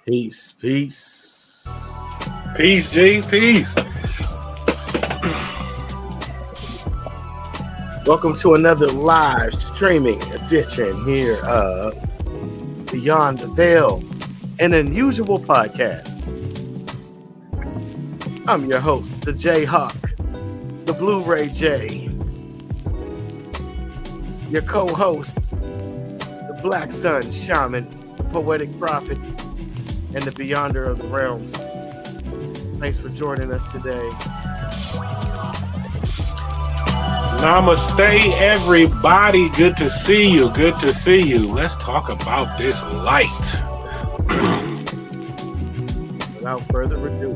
Peace, peace. Peace, G, peace. Welcome to another live streaming edition here of Beyond the Veil, an unusual podcast. I'm your host, the Jayhawk, the Blu-ray J. Your co-host, the Black Sun Shaman, the Poetic Prophet, and the Beyonder of the Realms. Thanks for joining us today. Namaste, everybody. Good to see you. Good to see you. Let's talk about this light. Without further ado,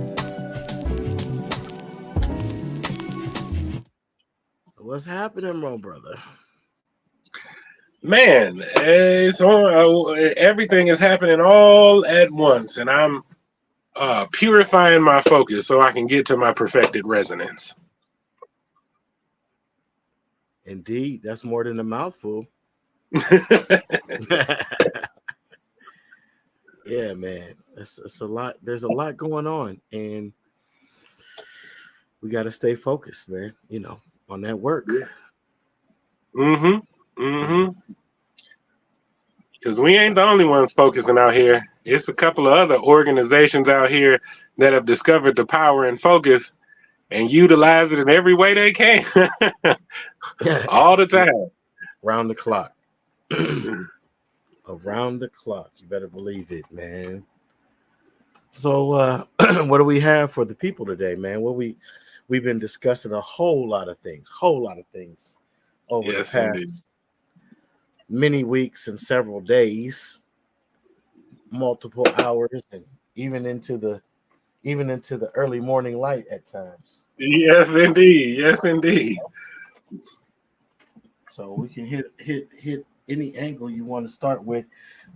what's happening, my brother? Man, it's on. Everything is happening all at once, and I'm purifying my focus so I can get to my perfected resonance. Indeed, that's more than a mouthful. Yeah, man, it's a lot. There's a lot going on, and we got to stay focused, man. You know, on that work. Because we ain't the only ones focusing out here. It's a couple of other organizations out here that have discovered the power and focus and utilize it in every way they can. All the time. Around the clock. Around the clock. You better believe it, man. So what do we have for the people today, man? We've been discussing a whole lot of things over the past many weeks and several days, multiple hours, and even into the early morning light at times. Yes, indeed. Yes, indeed. So we can hit any angle you want to start with.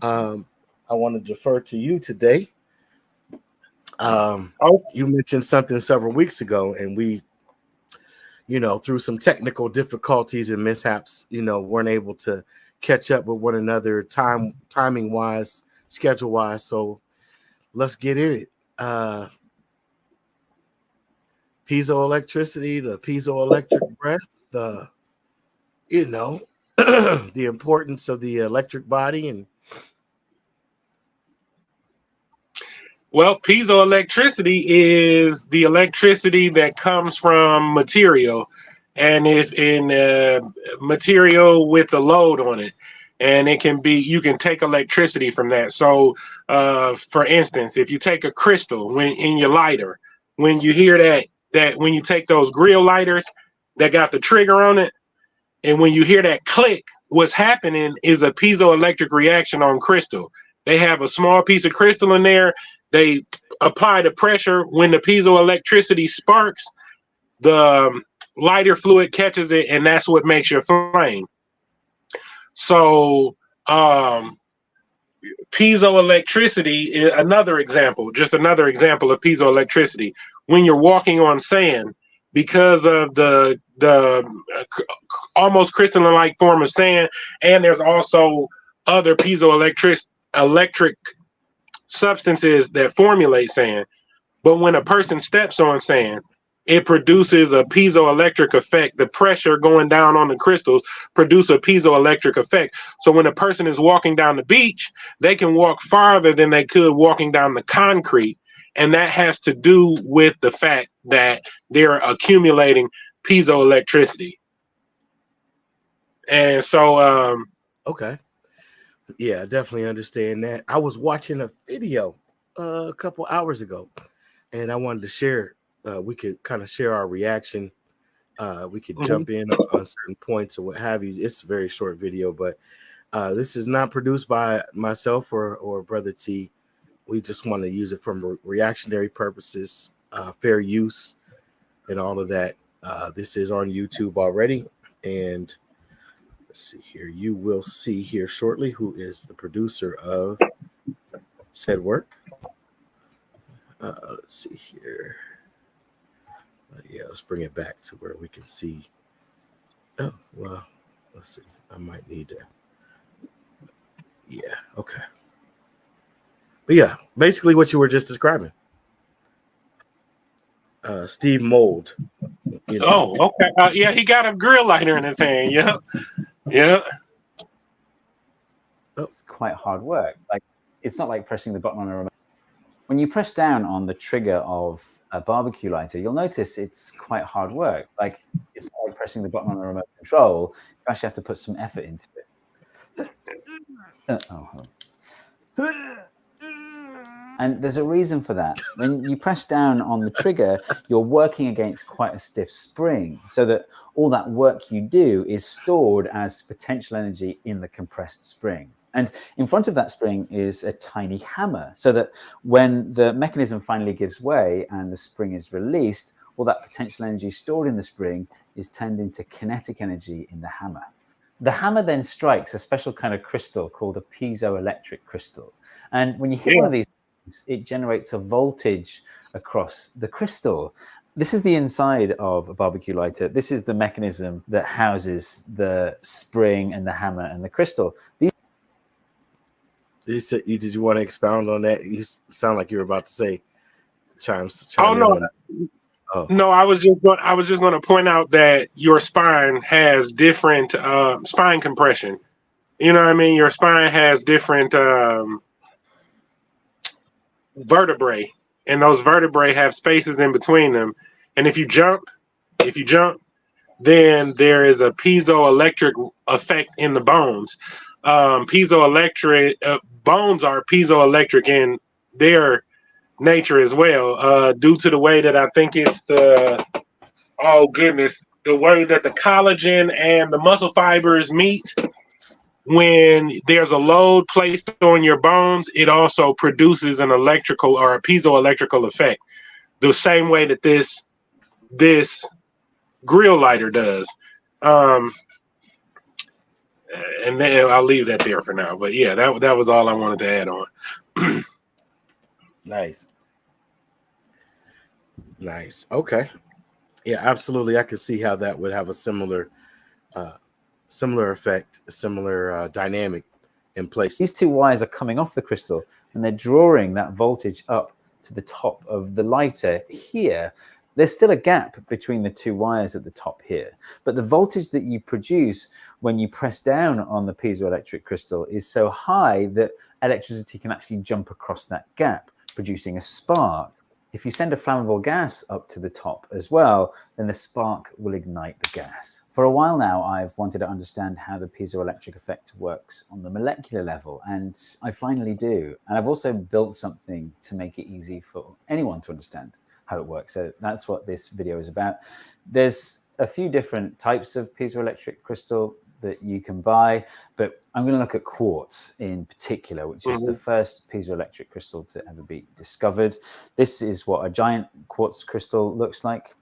I want to defer to you today. You mentioned something several weeks ago, and we, through some technical difficulties and mishaps, weren't able to catch up with one another timing wise, schedule wise. So let's get in it. Piezo-electricity, the piezo-electric breath, the importance of the electric body. And well, piezoelectricity is the electricity that comes from material, and if in material with a load on it, and you can take electricity from that. So for instance, if you take a crystal in your lighter, when you hear that when you take those grill lighters that got the trigger on it, and when you hear that click, what's happening is a piezoelectric reaction on crystal. They have a small piece of crystal in there. They apply the pressure. When the piezoelectricity sparks, the lighter fluid catches it, and that's what makes your flame. So piezoelectricity is another example of piezoelectricity. When you're walking on sand, because of the almost crystalline-like form of sand, and there's also other electric substances that formulate sand. But when a person steps on sand, it produces a piezoelectric effect. The pressure going down on the crystals produce a piezoelectric effect. So when a person is walking down the beach, they can walk farther than they could walking down the concrete. And that has to do with the fact that they're accumulating piezoelectricity. And so okay. Yeah, I definitely understand that. I was watching a video a couple hours ago, and I wanted to share. We could kind of share our reaction. We could jump in on certain points or what have you. It's a very short video, but this is not produced by myself or Brother T. We just want to use it for reactionary purposes, fair use, and all of that. This is on YouTube already, and let's see here. You will see here shortly who is the producer of said work. Let's see here. Yeah, let's bring it back to where we can see. Oh, well, let's see. I might need to. Yeah, okay. But yeah, basically what you were just describing. Steve Mold. You know. Oh, okay. Yeah, he got a grill lighter in his hand. Yeah, yeah. It's quite hard work. Like, it's not like pressing the button on a remote. When you press down on the trigger of a barbecue lighter, you'll notice it's quite hard work. Like, it's not like pressing the button on a remote control. You actually have to put some effort into it. And there's a reason for that. When you press down on the trigger, you're working against quite a stiff spring, so that all that work you do is stored as potential energy in the compressed spring. And in front of that spring is a tiny hammer, so that when the mechanism finally gives way and the spring is released, all that potential energy stored in the spring is turned into kinetic energy in the hammer. The hammer then strikes a special kind of crystal called a piezoelectric crystal. And when you hit one of these, it generates a voltage across the crystal. This is the inside of a barbecue lighter. This is the mechanism that houses the spring and the hammer and the crystal. Did you want to expound on that? You sound like you were about to say chime Oh no. Oh. No, I was just going to point out that your spine has different spine compression. You know what I mean? Your spine has different vertebrae, and those vertebrae have spaces in between them. And if you jump, then there is a piezoelectric effect in the bones. Piezoelectric bones are piezoelectric in their nature as well, due to the way that I think it's the way that the collagen and the muscle fibers meet. When there's a load placed on your bones, it also produces an electrical or a piezoelectrical effect, the same way that this grill lighter does. And then I'll leave that there for now. But yeah, that was all I wanted to add on. Nice. Okay. Yeah, absolutely. I could see how that would have a similar effect, a similar dynamic in place. These two wires are coming off the crystal and they're drawing that voltage up to the top of the lighter here. There's still a gap between the two wires at the top here, but the voltage that you produce when you press down on the piezoelectric crystal is so high that electricity can actually jump across that gap, producing a spark. If you send a flammable gas up to the top as well, then the spark will ignite the gas. For a while now, I've wanted to understand how the piezoelectric effect works on the molecular level, and I finally do. And I've also built something to make it easy for anyone to understand how it works. So that's what this video is about. There's a few different types of piezoelectric crystal that you can buy, but I'm going to look at quartz in particular, which is the first piezoelectric crystal to ever be discovered. This is what a giant quartz crystal looks like.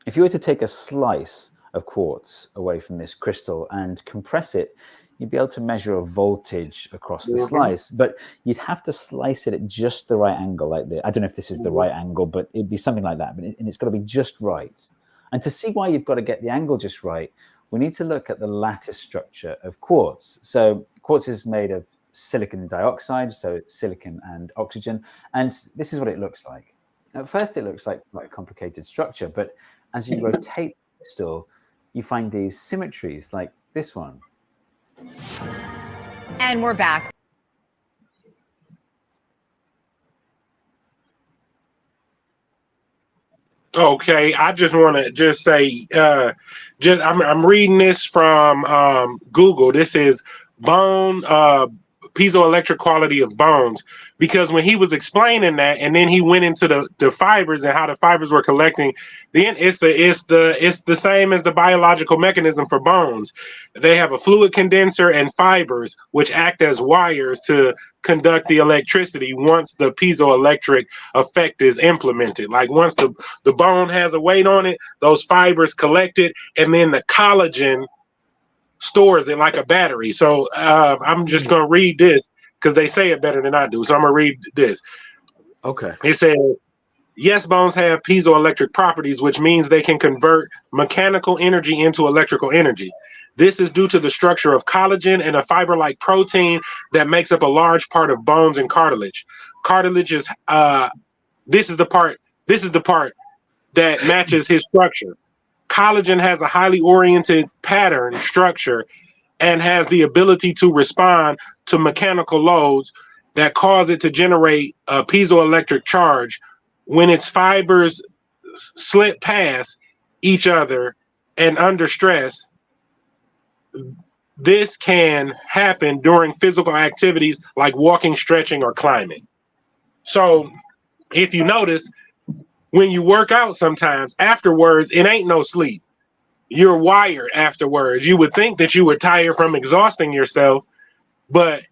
If you were to take a slice of quartz away from this crystal and compress it, you'd be able to measure a voltage across the slice, but you'd have to slice it at just the right angle like this. I don't know if this is the right angle, but it'd be something like that, and it's got to be just right. And to see why you've got to get the angle just right, we need to look at the lattice structure of quartz. So quartz is made of silicon dioxide, so it's silicon and oxygen, and this is what it looks like. At first, it looks like quite a complicated structure, but as you rotate the crystal, you find these symmetries like this one. And we're back. Okay, I just want to just say, I'm reading this from Google. This is bone piezoelectric quality of bones, because when he was explaining that, and then he went into the fibers and how the fibers were collecting, then it's the same as the biological mechanism for bones. They have a fluid condenser and fibers which act as wires to conduct the electricity once the piezoelectric effect is implemented. Like once the bone has a weight on it, those fibers collect it, and then the collagen stores it like a battery. So I'm just going to read this because they say it better than I do. So I'm going to read this. Okay. It said, yes, bones have piezoelectric properties, which means they can convert mechanical energy into electrical energy. This is due to the structure of collagen and a fiber-like protein that makes up a large part of bones and cartilage. Cartilage is this is the part that matches his structure. Collagen has a highly oriented pattern structure and has the ability to respond to mechanical loads that cause it to generate a piezoelectric charge when its fibers slip past each other and under stress. This can happen during physical activities like walking, stretching, or climbing. So if you notice, when you work out sometimes, afterwards, it ain't no sleep. You're wired afterwards. You would think that you were tired from exhausting yourself, but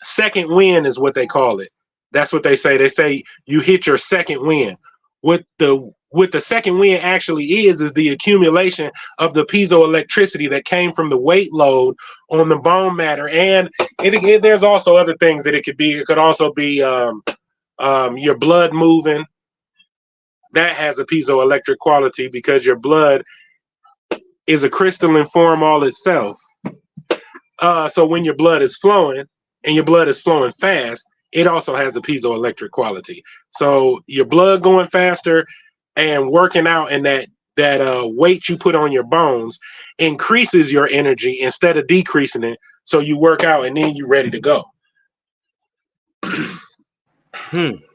second wind is what they call it. That's what they say. They say you hit your second wind. What the second wind actually is the accumulation of the piezoelectricity that came from the weight load on the bone matter. And there's also other things that it could be. It could also be your blood moving. That has a piezoelectric quality because your blood is a crystalline form all itself. So when your blood is flowing and your blood is flowing fast, it also has a piezoelectric quality. So your blood going faster and working out, and that weight you put on your bones increases your energy instead of decreasing it. So you work out and then you're ready to go.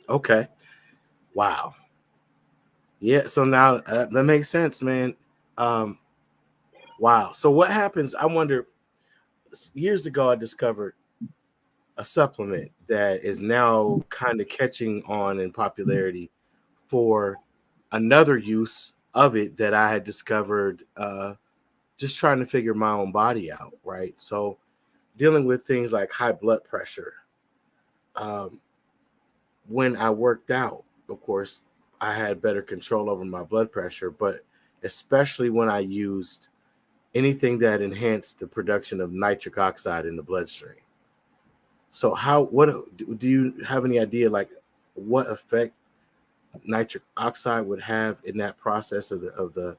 Okay. Wow. Yeah. So now that makes sense, man. Wow. So what happens? I wonder. Years ago, I discovered a supplement that is now kind of catching on in popularity for another use of it that I had discovered just trying to figure my own body out, right? So dealing with things like high blood pressure. When I worked out, of course, I had better control over my blood pressure, but especially when I used anything that enhanced the production of nitric oxide in the bloodstream. So what do you have any idea, like what effect nitric oxide would have in that process of the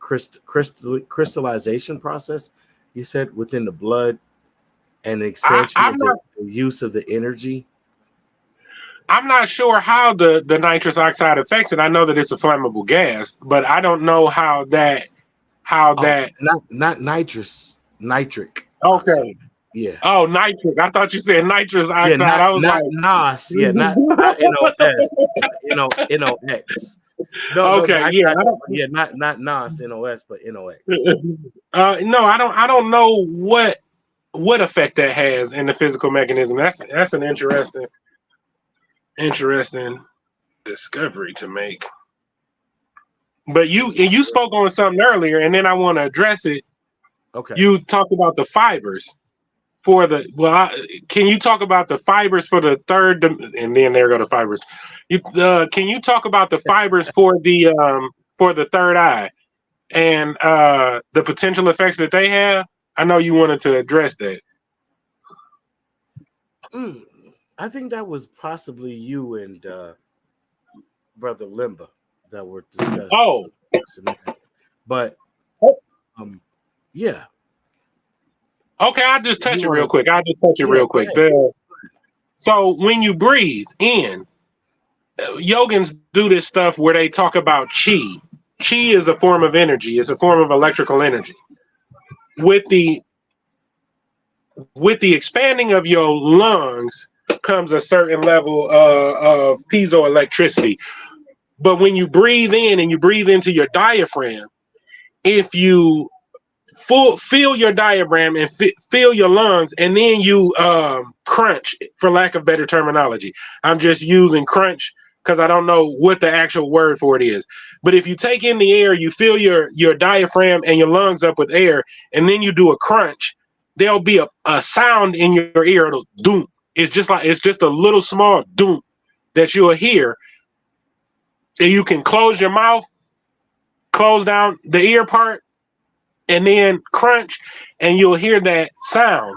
crystallization process, you said, within the blood and the expansion of the use of the energy? I'm not sure how the nitrous oxide affects it. I know that it's a flammable gas, but I don't know how that not nitric. Okay. Oxide. Yeah. Oh, nitric. I thought you said nitrous oxide. Yeah, I was not like NOS. Yeah, not NOS. NOx. Not NOS, NOS, but NOx. No, I don't know what effect that has in the physical mechanism. That's an interesting discovery to make. But you spoke on something earlier, and then I want to address it. Okay. You talked about the fibers for can you talk about the fibers for the third, and then there go the fibers. Can you talk about the fibers for the third eye and the potential effects that they have? I know you wanted to address that. I think that was possibly you and Brother Limba that were discussing. Oh, but yeah. Okay, I'll just touch it real quick. So when you breathe in, yogins do this stuff where they talk about chi. Chi is a form of energy. It's a form of electrical energy. With the expanding of your lungs comes a certain level of piezoelectricity. But when you breathe in and you breathe into your diaphragm, if you feel your diaphragm and feel your lungs, and then you crunch, for lack of better terminology. I'm just using crunch because I don't know what the actual word for it is. But if you take in the air, you fill your diaphragm and your lungs up with air, and then you do a crunch, there'll be a sound in your ear. It'll doom. It's just a little small doom that you'll hear. And you can close your mouth, close down the ear part, and then crunch, and you'll hear that sound.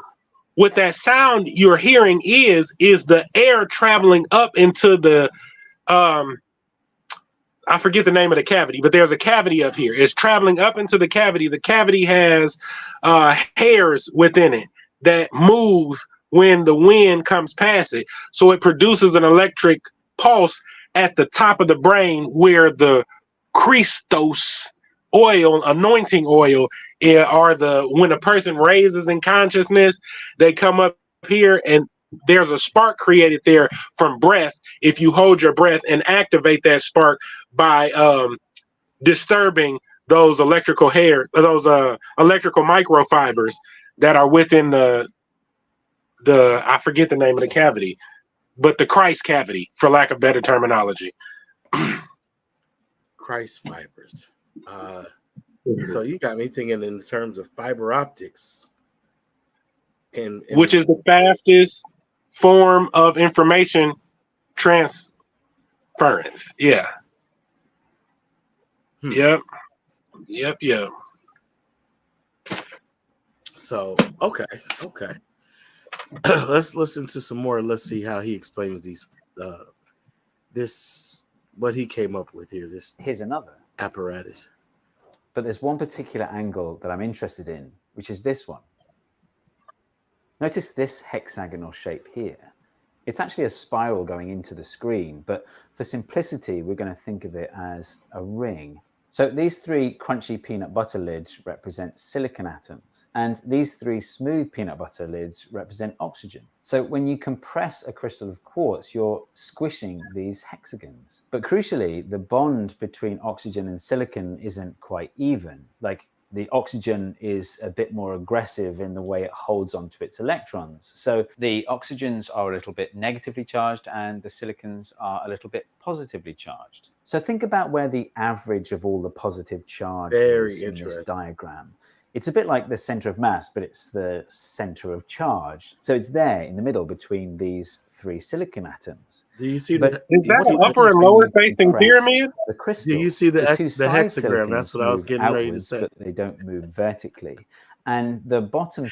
What that sound you're hearing is the air traveling up into the I forget the name of the cavity, but there's a cavity up here. It's traveling up into the cavity. The cavity has hairs within it that move when the wind comes past it. So it produces an electric pulse at the top of the brain where the Christos oil, anointing oil, are when a person raises in consciousness, they come up here and there's a spark created there from breath. If you hold your breath and activate that spark by disturbing those electrical microfibers that are within the I forget the name of the cavity, but the Christ cavity, for lack of better terminology. Christ fibers. So you got me thinking in terms of fiber optics, and which is the fastest form of information transference. Yeah. Yep. So okay. Let's listen to some more. Let's see how he explains these. What he came up with here. Here's another apparatus. But there's one particular angle that I'm interested in, which is this one. Notice this hexagonal shape here. It's actually a spiral going into the screen, but for simplicity, we're going to think of it as a ring. So these three crunchy peanut butter lids represent silicon atoms, and these three smooth peanut butter lids represent oxygen. So when you compress a crystal of quartz, you're squishing these hexagons. But crucially, the bond between oxygen and silicon isn't quite even. Like, the oxygen is a bit more aggressive in the way it holds onto its electrons. So the oxygens are a little bit negatively charged and the silicons are a little bit positively charged. So think about where the average of all the positive charge is in this diagram. It's a bit like the center of mass, but it's the center of charge. So it's there in the middle between these three silicon atoms. Do you see is that an upper and lower facing pyramid? The crystal. Do you see the hexagram? Silicons that's what I was getting ready to say. But they don't move vertically. And the bottom.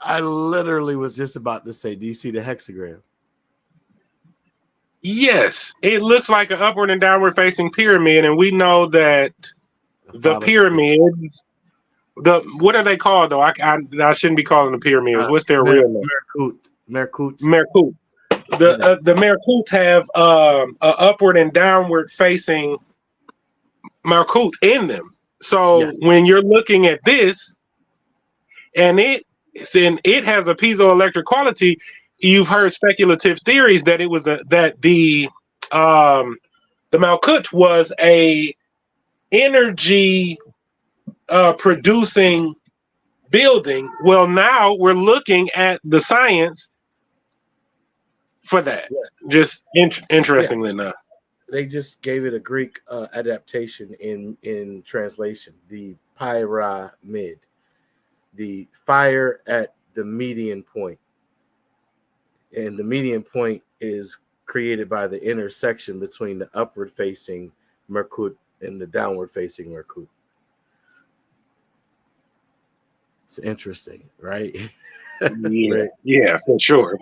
I literally was just about to say, do you see the hexagram? Yes, it looks like an upward and downward facing pyramid, and we know that the pyramids. What are they called though? I shouldn't be calling them pyramids. What's their real name? Merkut. The Merkut have a upward and downward facing Merkut in them. So when you're looking at this, and it has a piezoelectric quality, you've heard speculative theories that it was that the Merkut was a energy producing building. Well, now we're looking at the science for that. Just interestingly enough, they just gave it a Greek adaptation in translation. The pyramid, the fire at the median point, and the median point is created by the intersection between the upward facing Merkut and the downward facing Merkut. It's interesting, right? Yeah, for sure.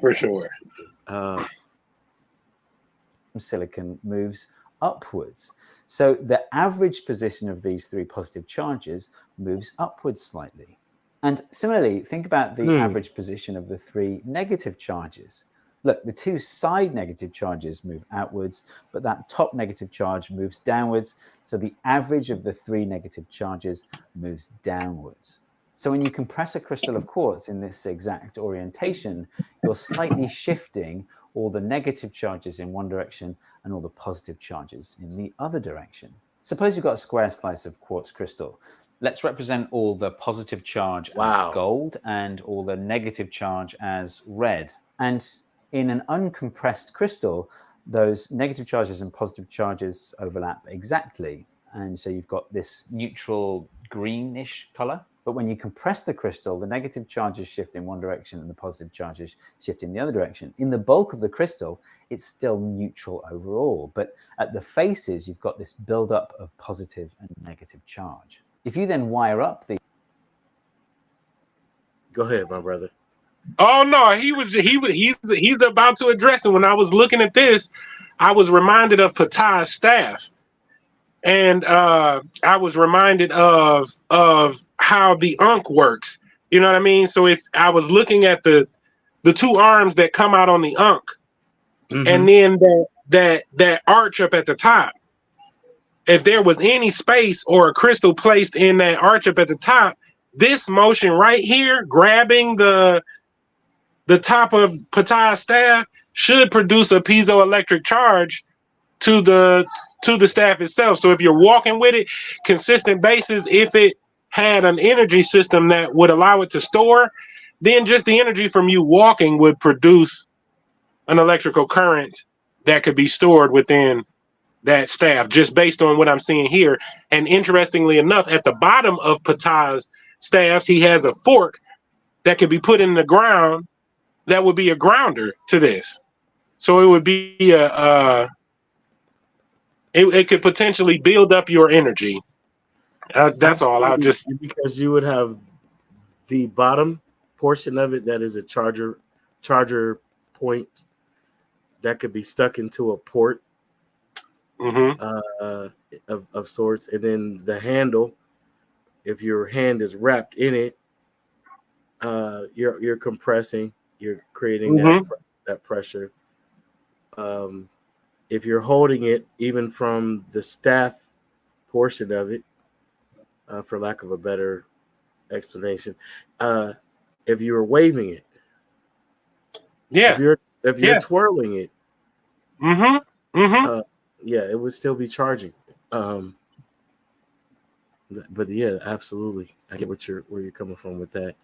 Silicon moves upwards. So the average position of these three positive charges moves upwards slightly. And similarly, think about the average position of the three negative charges. Look, the two side negative charges move outwards, but that top negative charge moves downwards. So the average of the three negative charges moves downwards. So when you compress a crystal of quartz in this exact orientation, you're slightly shifting all the negative charges in one direction and all the positive charges in the other direction. Suppose you've got a square slice of quartz crystal. Let's represent all the positive charge as gold and all the negative charge as red. And in an uncompressed crystal, those negative charges and positive charges overlap exactly. And so you've got this neutral greenish color. But when you compress the crystal, the negative charges shift in one direction and the positive charges shift in the other direction. In the bulk of the crystal, it's still neutral overall. But at the faces, you've got this buildup of positive and negative charge. If you then wire up the... Go ahead, my brother. Oh no, he's about to address it. When I was looking at this, I was reminded of Ptah's staff. And I was reminded of how the Ankh works. You know what I mean? So if I was looking at the the two arms that come out on the unk, Mhm. and then that arch up at the top. If there was any space or a crystal placed in that arch up at the top, this motion right here, grabbing the top of Patai's staff, should produce a piezoelectric charge to the staff itself. So if you're walking with it, consistent basis, if it had an energy system that would allow it to store, then just the energy from you walking would produce an electrical current that could be stored within that staff, just based on what I'm seeing here. And interestingly enough, at the bottom of Patai's staffs, he has a fork that could be put in the ground that would be a grounder to this. So it would be it could potentially build up your energy. That's all. I'll just, because you would have the bottom portion of it that is a charger point that could be stuck into a port of sorts, and then the handle, if your hand is wrapped in it, you're compressing, you're creating that pressure. If you're holding it, even from the staff portion of it, for lack of a better explanation, if you were waving it, if you're twirling it, it would still be charging. But yeah, absolutely, I get where you're coming from with that.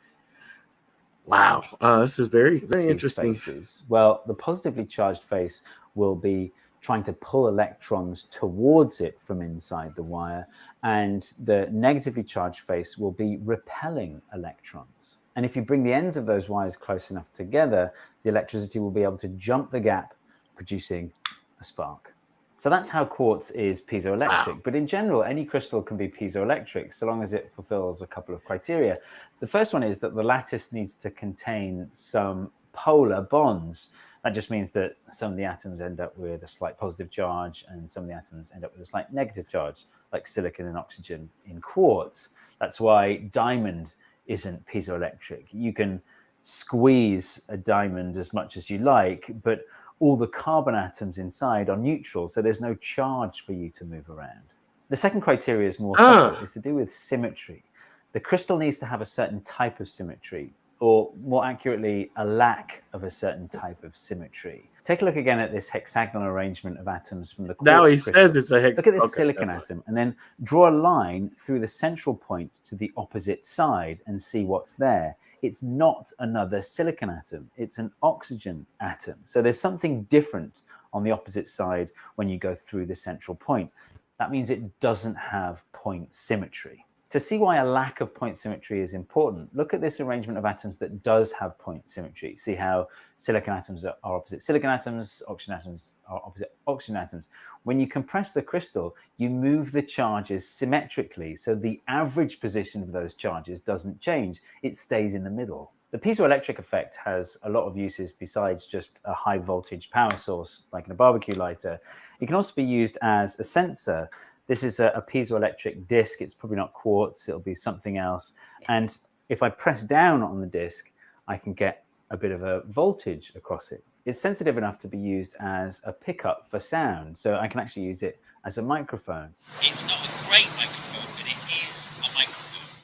Wow, this is very, very interesting. Faces. Well, the positively charged face will be trying to pull electrons towards it from inside the wire, and the negatively charged face will be repelling electrons. And if you bring the ends of those wires close enough together, the electricity will be able to jump the gap, producing a spark. So that's how quartz is piezoelectric. Wow. But in general, any crystal can be piezoelectric so long as it fulfills a couple of criteria. The first one is that the lattice needs to contain some polar bonds. That just means that some of the atoms end up with a slight positive charge and some of the atoms end up with a slight negative charge, like silicon and oxygen in quartz. That's why diamond isn't piezoelectric. You can squeeze a diamond as much as you like, but all the carbon atoms inside are neutral, so there's no charge for you to move around. The second criteria is more subtle. It's to do with symmetry. The crystal needs to have a certain type of symmetry, or more accurately, a lack of a certain type of symmetry. Take a look again at this hexagonal arrangement of atoms from the quartz Now he crystal. says it's a hexagon. Look at this silicon atom, and then draw a line through the central point to the opposite side and see what's there. It's not another silicon atom, it's an oxygen atom. So there's something different on the opposite side when you go through the central point. That means it doesn't have point symmetry. To see why a lack of point symmetry is important, look at this arrangement of atoms that does have point symmetry. See how silicon atoms are opposite silicon atoms, oxygen atoms are opposite oxygen atoms. When you compress the crystal, you move the charges symmetrically, so the average position of those charges doesn't change. It stays in the middle. The piezoelectric effect has a lot of uses besides just a high voltage power source, like in a barbecue lighter. It can also be used as a sensor. This is a piezoelectric disc. It's probably not quartz. It'll be something else. And if I press down on the disc, I can get a bit of a voltage across it. It's sensitive enough to be used as a pickup for sound. So I can actually use it as a microphone. It's not a great microphone, but it is a microphone.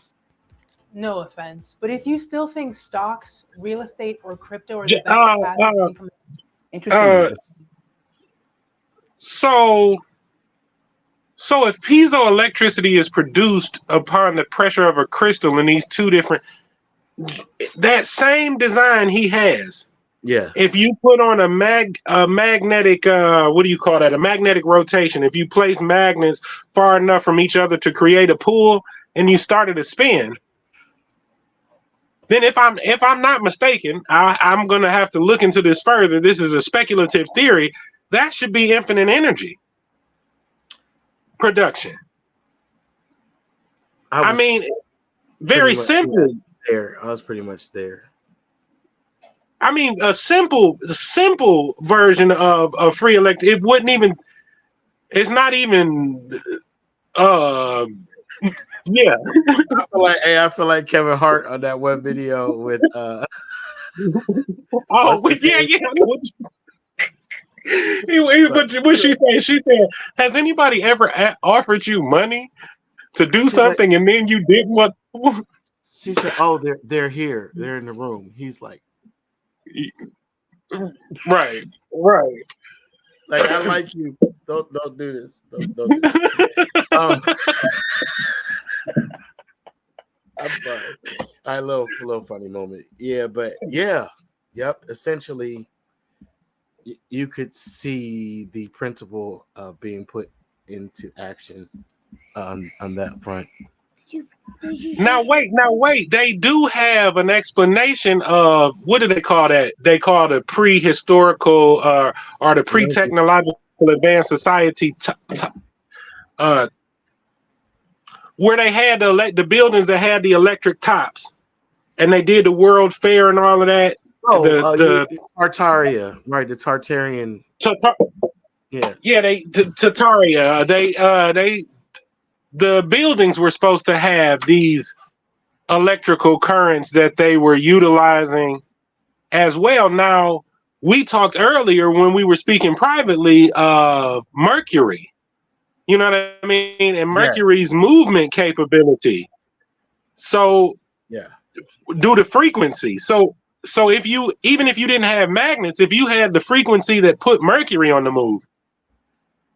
No offense, but if you still think stocks, real estate, or crypto are the best passive income... Interesting. So if piezoelectricity is produced upon the pressure of a crystal in these two different, that same design he has. Yeah. If you put on a magnetic, what do you call that? A magnetic rotation. If you place magnets far enough from each other to create a pull and you started a spin, then if I'm not mistaken, I'm going to have to look into this further. This is a speculative theory. That should be infinite energy production. I mean, very simple. I was pretty much there. I mean, a simple version of free electric. It wouldn't even. It's not even. Yeah. I feel like Kevin Hart on that one video with Oh, but yeah. I know what but what she said? She said, "Has anybody ever offered you money to do something and then you didn't want?" She said, "Oh, they're here. They're in the room." He's like, "Right. Like, I like you. Don't do this. Don't do this." I'm sorry. A little funny moment. Yeah, but yeah, yep. Essentially, you could see the principle of being put into action on that front. Now wait. They do have an explanation of what do they call that? They call the prehistorical or the pre-technological advanced society. Where they had the buildings that had the electric tops, and they did the World Fair and all of that. Oh, the Tartaria, right? The Tartarian. Yeah. Tartaria. The buildings were supposed to have these electrical currents that they were utilizing as well. Now, we talked earlier when we were speaking privately of Mercury. You know what I mean? And Mercury's movement capability. So, due to frequency. So even if you didn't have magnets, if you had the frequency that put Mercury on the move,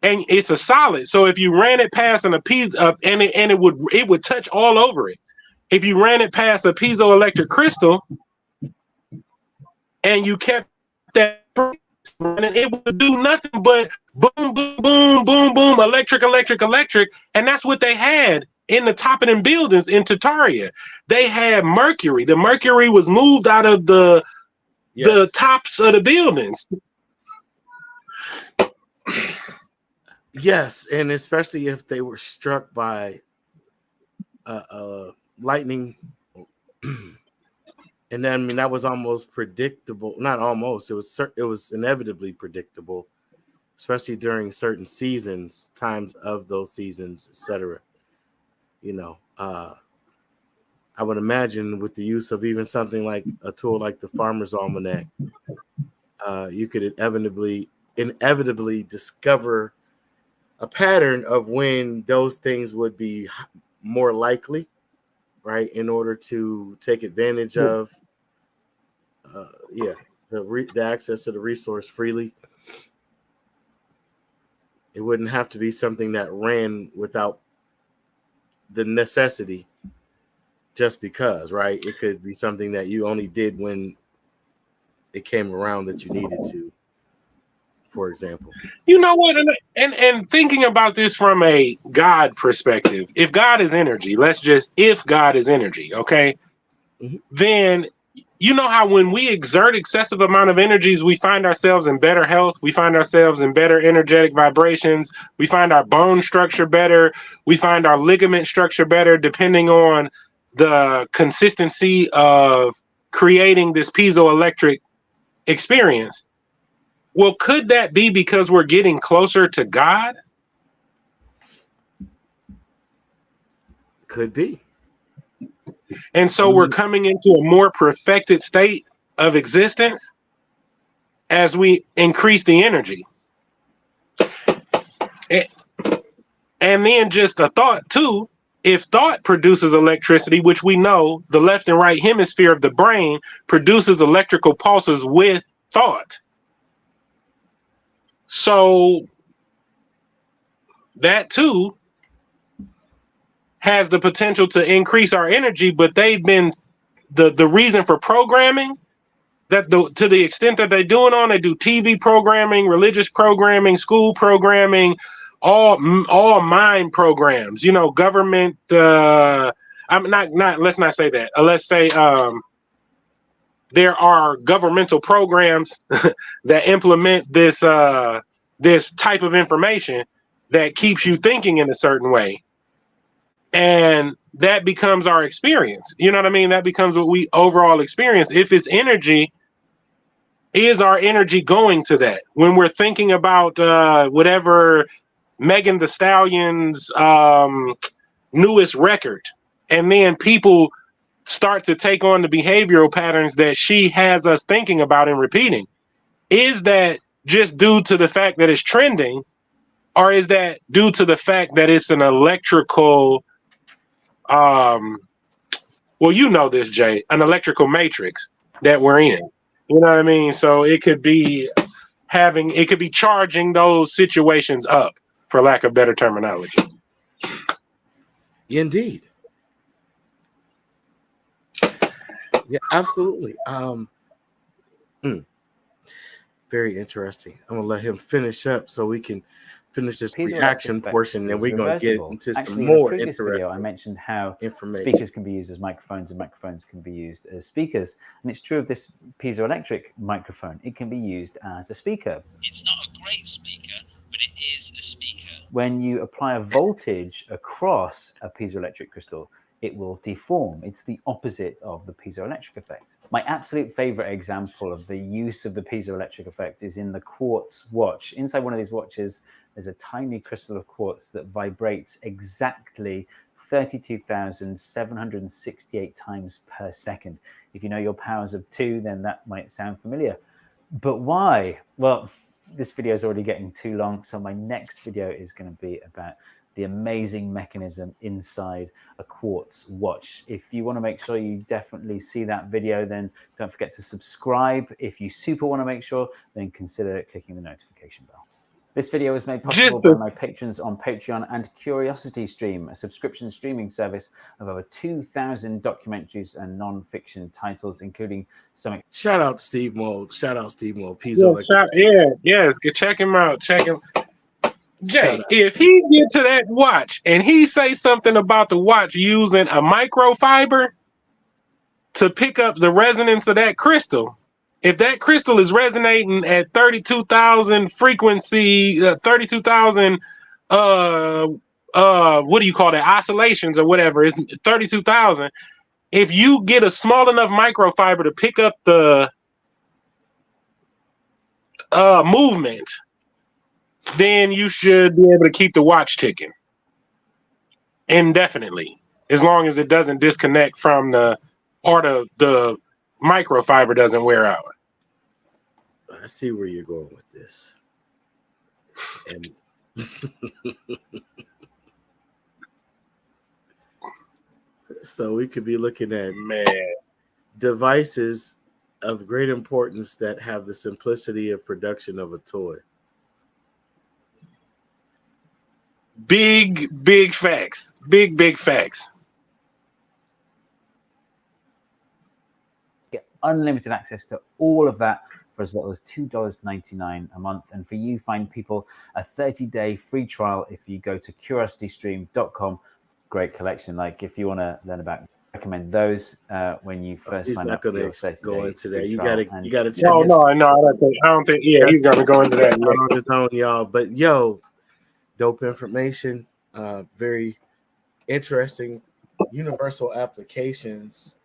and it's a solid, so if you ran it past a piezo, and it would touch all over it. If you ran it past a piezoelectric crystal, and you kept that running, it would do nothing but boom, boom, boom, boom, boom, electric, and that's what they had in the top of them buildings in Tartaria. They had Mercury. The Mercury was moved out of the tops of the buildings. Yes, and especially if they were struck by lightning. And then, I mean, that was almost predictable. Not almost. It was inevitably predictable, especially during certain seasons, times of those seasons, etc. You know, I would imagine with the use of even something like a tool like the Farmer's Almanac, you could inevitably discover a pattern of when those things would be more likely, right, in order to take advantage of the access to the resource freely. It wouldn't have to be something that ran without the necessity just because, right? It could be something that you only did when it came around that you needed to, for example. You know what? And thinking about this from a God perspective, if God is energy, if God is energy, okay, then you know how when we exert excessive amount of energies, we find ourselves in better health, we find ourselves in better energetic vibrations, we find our bone structure better, we find our ligament structure better, depending on the consistency of creating this piezoelectric experience. Well, could that be because we're getting closer to God? Could be. And so we're coming into a more perfected state of existence as we increase the energy. And then just a thought too, if thought produces electricity, which we know the left and right hemisphere of the brain produces electrical pulses with thought. So that too has the potential to increase our energy, but they've been the reason for programming that to the extent that they do TV programming, religious programming, school programming, all mind programs, you know, government. I'm not. Let's not say that. Let's say there are governmental programs that implement this type of information that keeps you thinking in a certain way. And that becomes our experience. You know what I mean? That becomes what we overall experience. If it's energy, is our energy going to that? When we're thinking about whatever Megan Thee Stallion's newest record, and then people start to take on the behavioral patterns that she has us thinking about and repeating. Is that just due to the fact that it's trending, or is that due to the fact that it's an electrical, well, you know this, Jay, an electrical matrix that we're in? You know what I mean? So it could be charging those situations up, for lack of better terminology. Indeed. Yeah, absolutely. Very interesting. I'm gonna let him finish up so we can finish this reaction portion, and we're gonna get into some more interesting video. I mentioned how information. Speakers can be used as microphones, and microphones can be used as speakers, and it's true of this piezoelectric microphone. It can be used as a speaker. It's not a great speaker, but it is a speaker. When you apply a voltage across a piezoelectric crystal, it will deform. It's the opposite of the piezoelectric effect. My absolute favorite example of the use of the piezoelectric effect is in the quartz watch. Inside one of these watches, there's a tiny crystal of quartz that vibrates exactly 32,768 times per second. If you know your powers of 2, then that might sound familiar. But why? Well, this video is already getting too long, so my next video is going to be about the amazing mechanism inside a quartz watch. If you want to make sure you definitely see that video, then don't forget to subscribe. If you super want to make sure, then consider clicking the notification bell. This video was made possible by my patrons on Patreon and Curiosity Stream, a subscription streaming service of over 2,000 documentaries and non-fiction titles, including some. Shout out Steve Mold. Shout out Steve Mold. Yes, check him out. Check him. Jay, if he get to that watch and he say something about the watch using a microfiber to pick up the resonance of that crystal, if that crystal is resonating at 32,000 frequency, 32,000, what do you call that? Oscillations or whatever, is 32,000. If you get a small enough microfiber to pick up the movement, then you should be able to keep the watch ticking indefinitely, as long as it doesn't disconnect from the microfiber doesn't wear out. I see where you're going with this. And so we could be looking at devices of great importance that have the simplicity of production of a toy. Big facts. Big facts. Get unlimited access to all of that for as little as $2.99 a month. And for you fine people, a 30-day free trial if you go to curiositystream.com. Great collection. Like if you want to learn about, recommend those when you first sign up for your 30-day free you trial. You gotta check. No, I don't think. Yeah, he's gonna go into that on his own, y'all. But yo, dope information. Very interesting, universal applications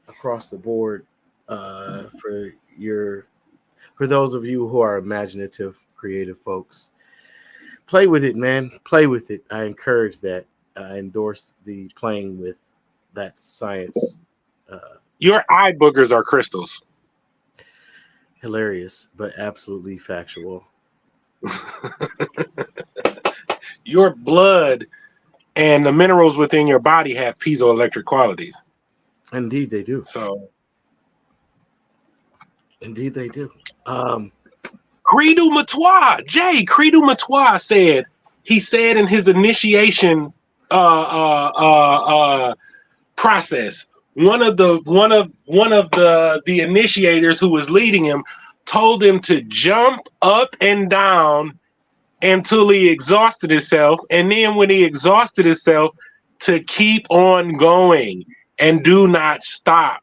across the board for those of you who are imaginative, creative folks. Play with it, man. Play with it. I encourage that. I endorse the playing with that science. Your eye boogers are crystals. Hilarious, but absolutely factual. Your blood and the minerals within your body have piezoelectric qualities. Indeed, they do. So, indeed, they do. Credo Matois, Jay, Credo Matois said in his initiation process, one of the initiators who was leading him told him to jump up and down until he exhausted himself, and then when he exhausted himself, to keep on going and do not stop.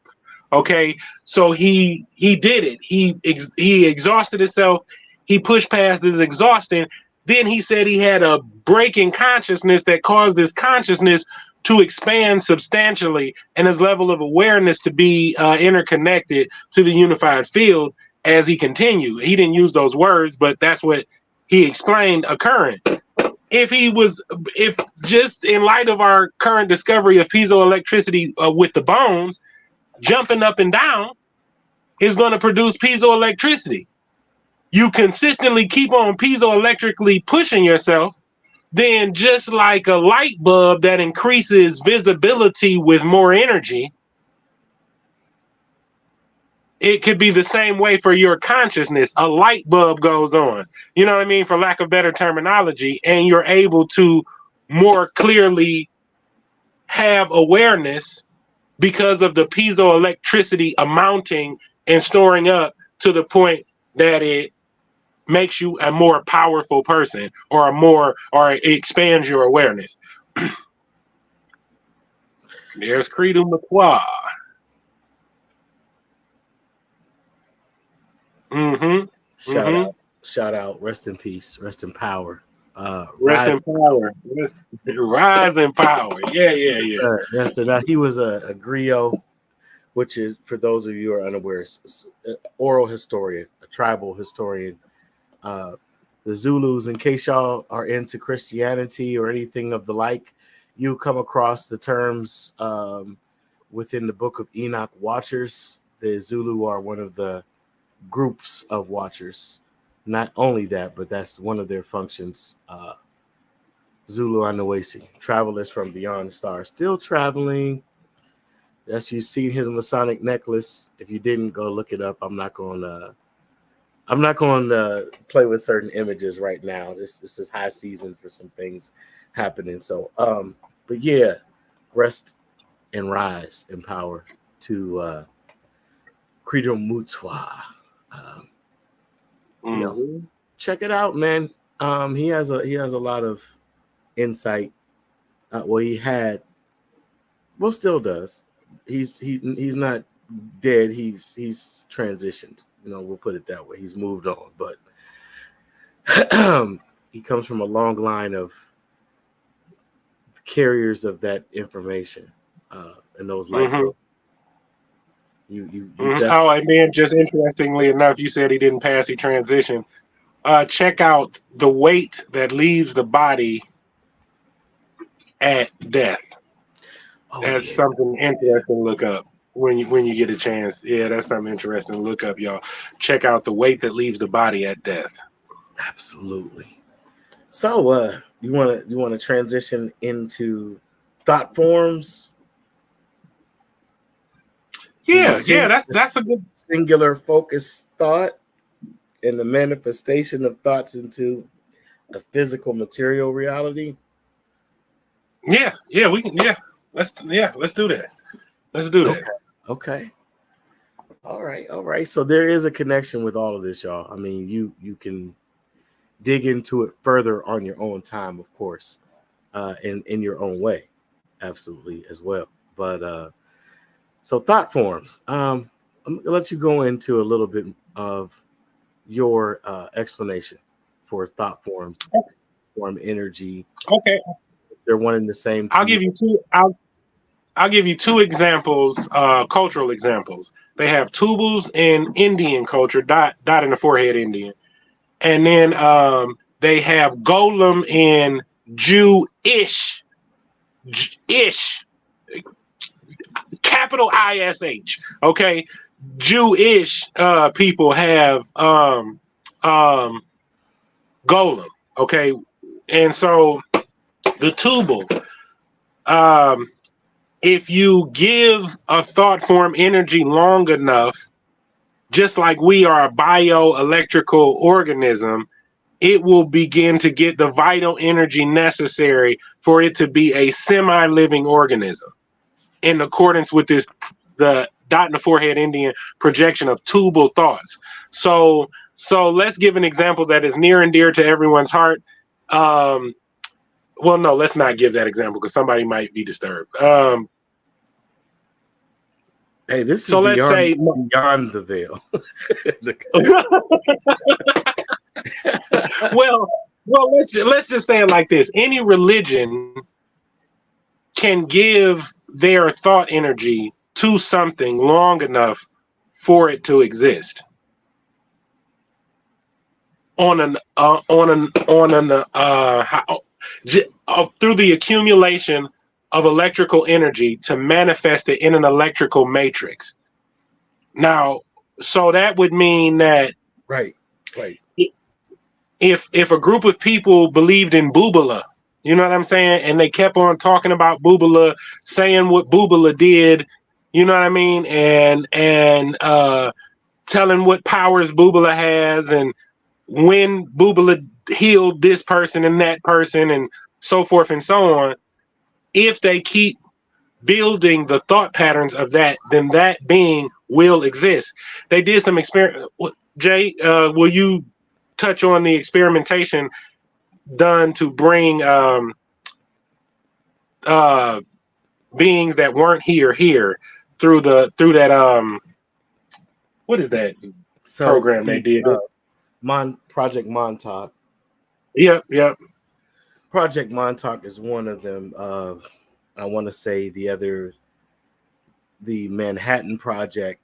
Okay, so he did it. He exhausted himself. He pushed past his exhaustion. Then he said he had a break in consciousness that caused his consciousness to expand substantially and his level of awareness to be interconnected to the unified field as he continued. He didn't use those words, but that's what he explained occurring. if just in light of our current discovery of piezoelectricity with the bones, jumping up and down is going to produce piezoelectricity. You consistently keep on piezoelectrically pushing yourself, then just like a light bulb that increases visibility with more energy, it could be the same way for your consciousness. A light bulb goes on, you know what I mean, for lack of better terminology, and you're able to more clearly have awareness because of the piezoelectricity amounting and storing up to the point that it makes you a more powerful person, or it expands your awareness. There's Credo McQuad. Shout out, rest in peace, rest in power. Rest in power. Rise in power. Yeah. Yes, so now he was a griot, which is, for those of you who are unaware, an oral historian, a tribal historian. The Zulus, in case y'all are into Christianity or anything of the like, you come across the terms within the Book of Enoch, watchers. The Zulu are one of the groups of watchers. Not only that, but that's one of their functions. Zulu Anawesi, travelers from beyond the stars, still traveling. Yes, you see his Masonic necklace. If you didn't, go look it up. I'm not going to play with certain images right now. This is high season for some things happening. So, but yeah, rest and rise in power to Credo Mutwa. You know, check it out, man. He has a lot of insight. He still does. He's not dead. He's transitioned. You know, we'll put it that way. He's moved on, but he comes from a long line of carriers of that information and those light codes. Oh, and then just interestingly enough, you said he didn't pass, he transitioned. Check out the weight that leaves the body at death. That's something interesting to look up when you get a chance. Yeah, that's something interesting to look up, y'all. Check out the weight that leaves the body at death. Absolutely. So, you want to transition into thought forms? Yeah, that's a good singular focused thought and the manifestation of thoughts into a physical material reality. Yeah, we can. Yeah, let's do that. Let's do that. Okay. All right. So there is a connection with all of this, y'all. I mean, you can dig into it further on your own time, of course, in your own way, absolutely as well. But so thought forms. I'm gonna let you go into a little bit of your explanation for thought forms, form energy. Okay. They're one and the same. I'll give you two examples, cultural examples. They have tubals in Indian culture, dot in the forehead Indian. And then they have golem in Jewish, capital ISH. Okay. Jewish people have golem. Okay. And so the tubal, if you give a thought form energy long enough, just like we are a bioelectrical organism, it will begin to get the vital energy necessary for it to be a semi-living organism in accordance with the dot in the forehead Indian projection of tubal thoughts. So let's give an example that is near and dear to everyone's heart. Well, no, let's not give that example because somebody might be disturbed. Hey, this is so let's say beyond the veil. well, let's just say it like this. Any religion can give their thought energy to something long enough for it to exist. through the accumulation of electrical energy to manifest it in an electrical matrix. Now, so that would mean that Right. if a group of people believed in Boobala, you know what I'm saying, and they kept on talking about Boobala, saying what Boobala did, you know what I mean, and telling what powers Boobala has, and when Boobala healed this person and that person, and so forth and so on. If they keep building the thought patterns of that, then that being will exist. They did some experiment. Jay, will you touch on the experimentation done to bring beings that weren't here through that what is that program they did? Project Montauk. Yep. Project Montauk is one of them. I want to say the Manhattan Project,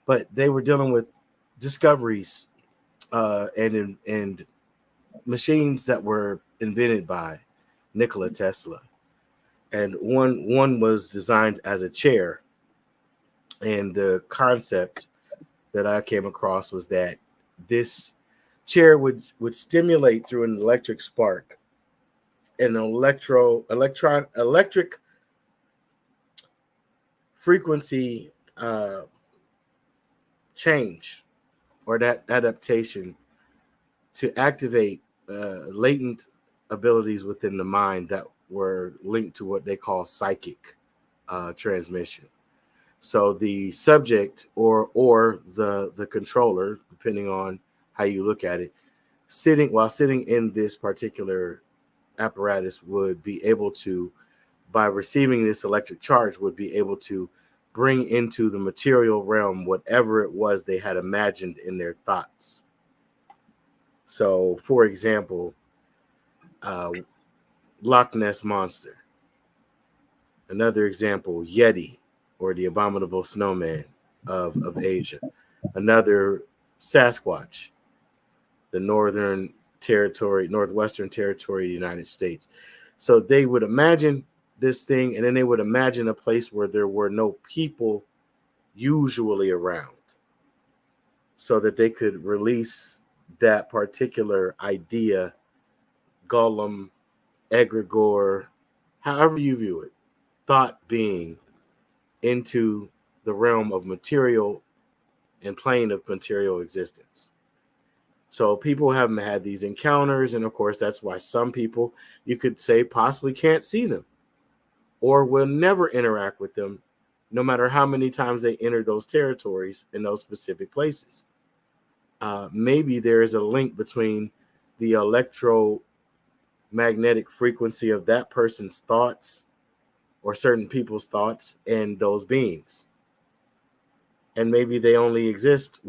but they were dealing with discoveries and machines that were invented by Nikola Tesla, and one was designed as a chair, and the concept that I came across was that this chair would stimulate through an electric spark an electric frequency change or that adaptation to activate latent abilities within the mind that were linked to what they call psychic transmission. So the subject or the controller, depending on how you look at it, while sitting in this particular apparatus would be able to, by receiving this electric charge, would be able to bring into the material realm whatever it was they had imagined in their thoughts. So, for example, Loch Ness Monster. Another example, Yeti, or the abominable snowman of Asia. Another, Sasquatch, the northwestern territory of the United States. So they would imagine this thing, and then they would imagine a place where there were no people usually around, so that they could release that particular idea, golem, egregore, however you view it, thought being, into the realm of material and plane of material existence. So people haven't had these encounters, and of course that's why some people, you could say, possibly can't see them or will never interact with them, no matter how many times they enter those territories in those specific places. Maybe there is a link between the electromagnetic frequency of that person's thoughts or certain people's thoughts and those beings. And maybe they only exist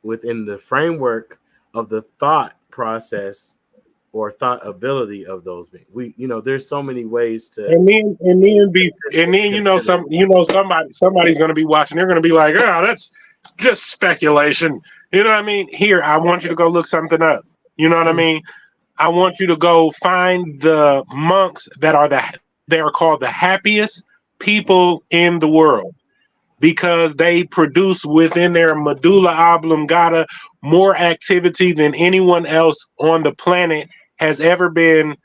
within the framework of the thought process or thought ability of those beings. There's so many ways to, somebody's going to be watching. They're going to be like, oh, that's just speculation. You know what I mean? Here, I want you to go look something up. You know what I mean? I want you to go find the monks they are called the happiest people in the world, because they produce within their medulla oblongata more activity than anyone else on the planet has ever been,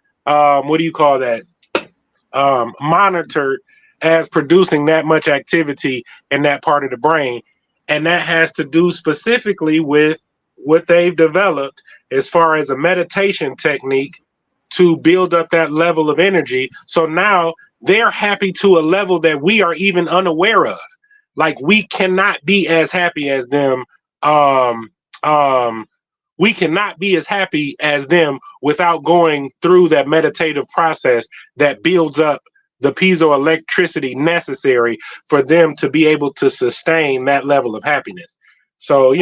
monitored as producing that much activity in that part of the brain. And that has to do specifically with what they've developed as far as a meditation technique to build up that level of energy. So now they're happy to a level that we are even unaware of. Like, we cannot be as happy as them. We cannot be as happy as them without going through that meditative process that builds up the piezoelectricity necessary for them to be able to sustain that level of happiness. So,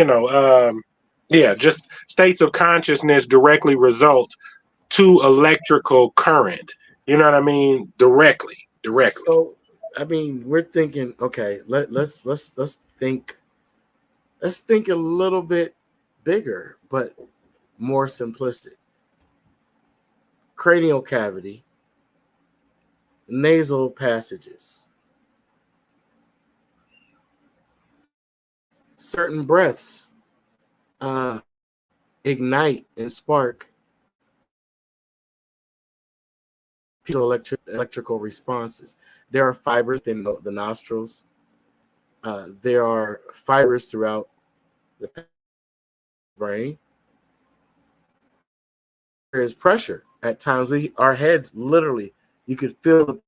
just states of consciousness directly result to electrical current. You know what I mean? Directly. So, I mean, we're thinking, okay, let's think a little bit bigger, but more simplistic. cranial cavity, nasal passages. Certain breaths ignite and spark electrical responses. There are fibers in the nostrils. There are fibers throughout the brain. There is pressure. At times, our heads literally, you could feel the.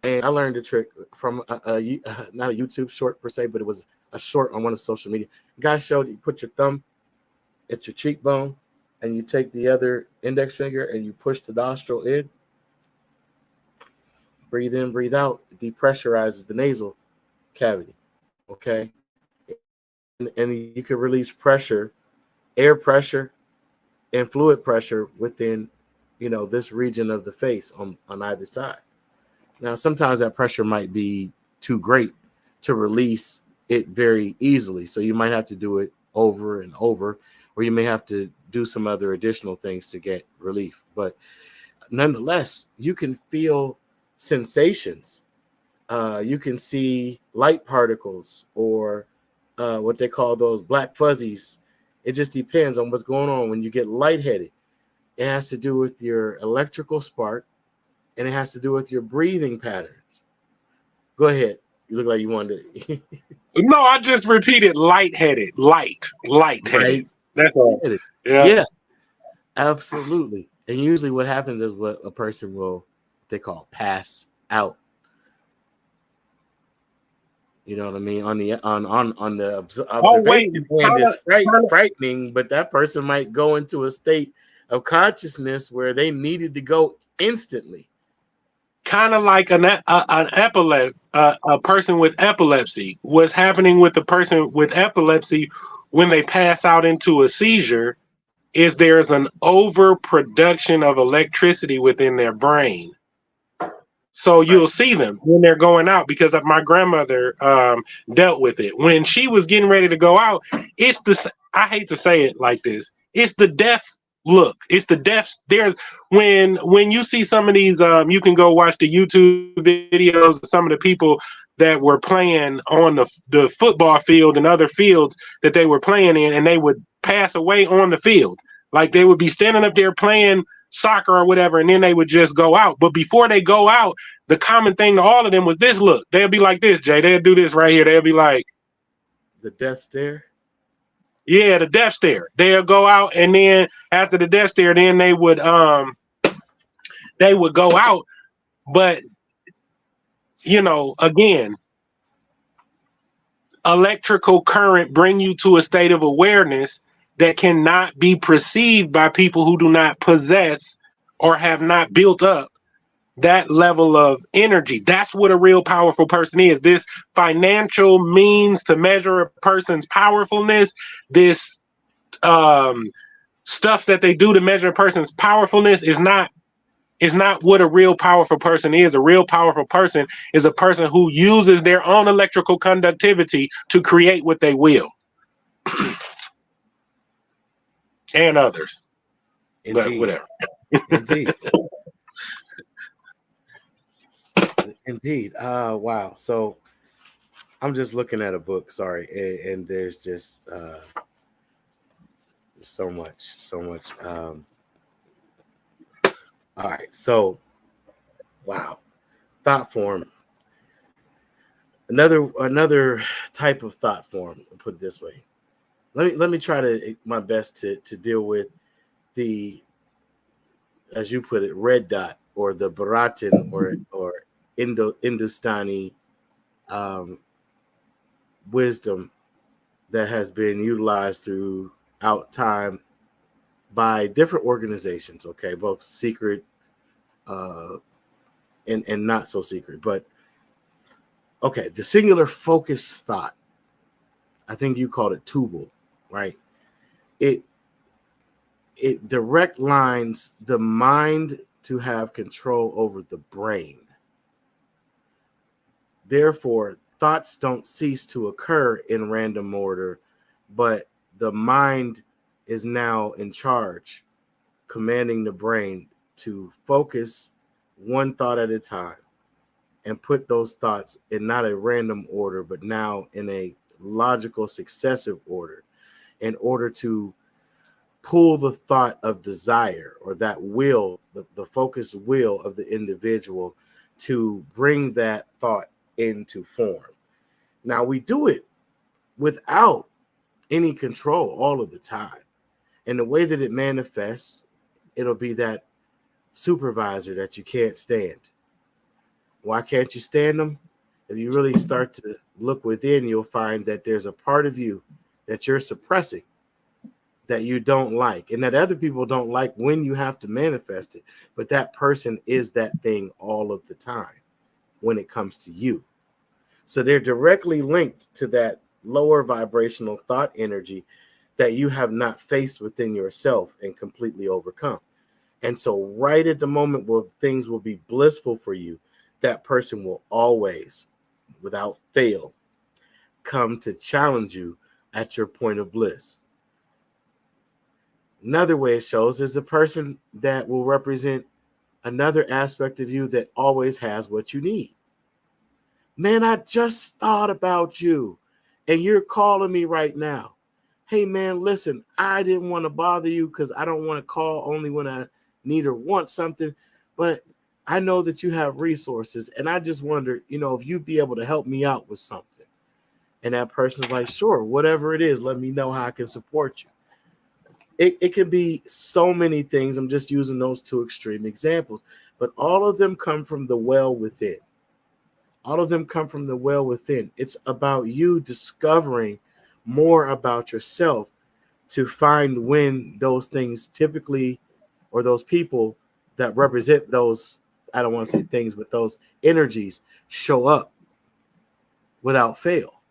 And I learned a trick from not a YouTube short per se, but it was a short on one of social media. The guy showed you put your thumb at your cheekbone, and you take the other index finger and you push the nostril in. Breathe in, breathe out. It depressurizes the nasal cavity. Okay, and you can release pressure, air pressure, and fluid pressure within, this region of the face on either side. Now, sometimes that pressure might be too great to release it very easily. So you might have to do it over and over, or you may have to do some other additional things to get relief. But nonetheless, you can feel sensations. You can see light particles or what they call those black fuzzies. It just depends on what's going on when you get lightheaded. It has to do with your electrical spark, and it has to do with your breathing patterns. Go ahead. You look like you wanted to. No, I just repeated lightheaded. Lightheaded. Right. That's all. Yeah, absolutely. And usually what happens is what a person will, they call pass out. You know what I mean? On the observation hand is frightening, but that person might go into a state of consciousness where they needed to go instantly. Kind of like a person with epilepsy. What's happening with the person with epilepsy when they pass out into a seizure is there's an overproduction of electricity within their brain. So you'll see them when they're going out, because my grandmother dealt with it. When she was getting ready to go out, I hate to say it like this, it's the death look. It's the death. There's when you see some of these, you can go watch the YouTube videos of some of the people that were playing on the football field and other fields that they were playing in, and they would pass away on the field. Like they would be standing up there playing soccer or whatever, and then they would just go out. But before they go out, the common thing to all of them was this look. They'll be like this, Jay. They'll do this right here. They'll be like the death stare. Yeah, the death stare. They'll go out, and then after the death stare, then they would go out. But again, electrical current bring you to a state of awareness that cannot be perceived by people who do not possess or have not built up that level of energy. That's what a real powerful person is. This financial means to measure a person's powerfulness, this stuff that they do to measure a person's powerfulness is not what a real powerful person is. A real powerful person is a person who uses their own electrical conductivity to create what they will. And others. Indeed. But whatever. Indeed. Indeed. Wow. So I'm just looking at a book, sorry, and there's just so much. All right. So wow. Thought form. Another type of thought form, I'll put it this way. Let me try to my best to deal with the, as you put it, red dot or the Bharatan or Hindustani wisdom that has been utilized throughout time by different organizations. Okay, both secret and not so secret, but okay, the singular focus thought. I think you called it Tubal, right? It direct lines the mind to have control over the brain. Therefore, thoughts don't cease to occur in random order, but the mind is now in charge, commanding the brain to focus one thought at a time and put those thoughts in not a random order, but now in a logical successive order, in order to pull the thought of desire, or that will, the focused will of the individual, to bring that thought into form. Now, we do it without any control all of the time. And the way that it manifests, it'll be that supervisor that you can't stand. Why can't you stand them? If you really start to look within, you'll find that there's a part of you that you're suppressing, that you don't like, and that other people don't like when you have to manifest it. But that person is that thing all of the time when it comes to you. So they're directly linked to that lower vibrational thought energy that you have not faced within yourself and completely overcome. And so right at the moment where things will be blissful for you, that person will always, without fail, come to challenge you at your point of bliss. Another way it shows is the person that will represent another aspect of you that always has what you need. Man, I just thought about you, and you're calling me right now. Hey, man, listen, I didn't want to bother you because I don't want to call only when I need or want something, but I know that you have resources, and I just wonder, if you'd be able to help me out with something. And that person's like, sure, whatever it is, let me know how I can support you. It can be so many things. I'm just using those two extreme examples, but all of them come from the well within. All of them come from the well within. It's about you discovering more about yourself to find when those things typically, or those people that represent those, I don't want to say things, but those energies show up without fail.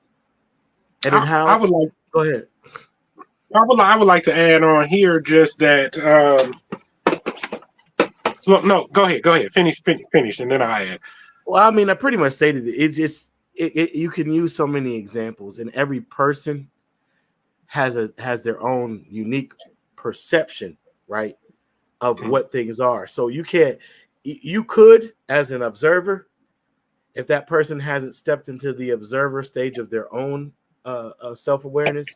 And then how? I would like. Go ahead. I would like to add on here just that. No, go ahead. Finish, and then I add. Well, I mean, I pretty much stated it. It's just you can use so many examples, and every person has their own unique perception, right, of what things are. So you could, as an observer, if that person hasn't stepped into the observer stage of their own self-awareness,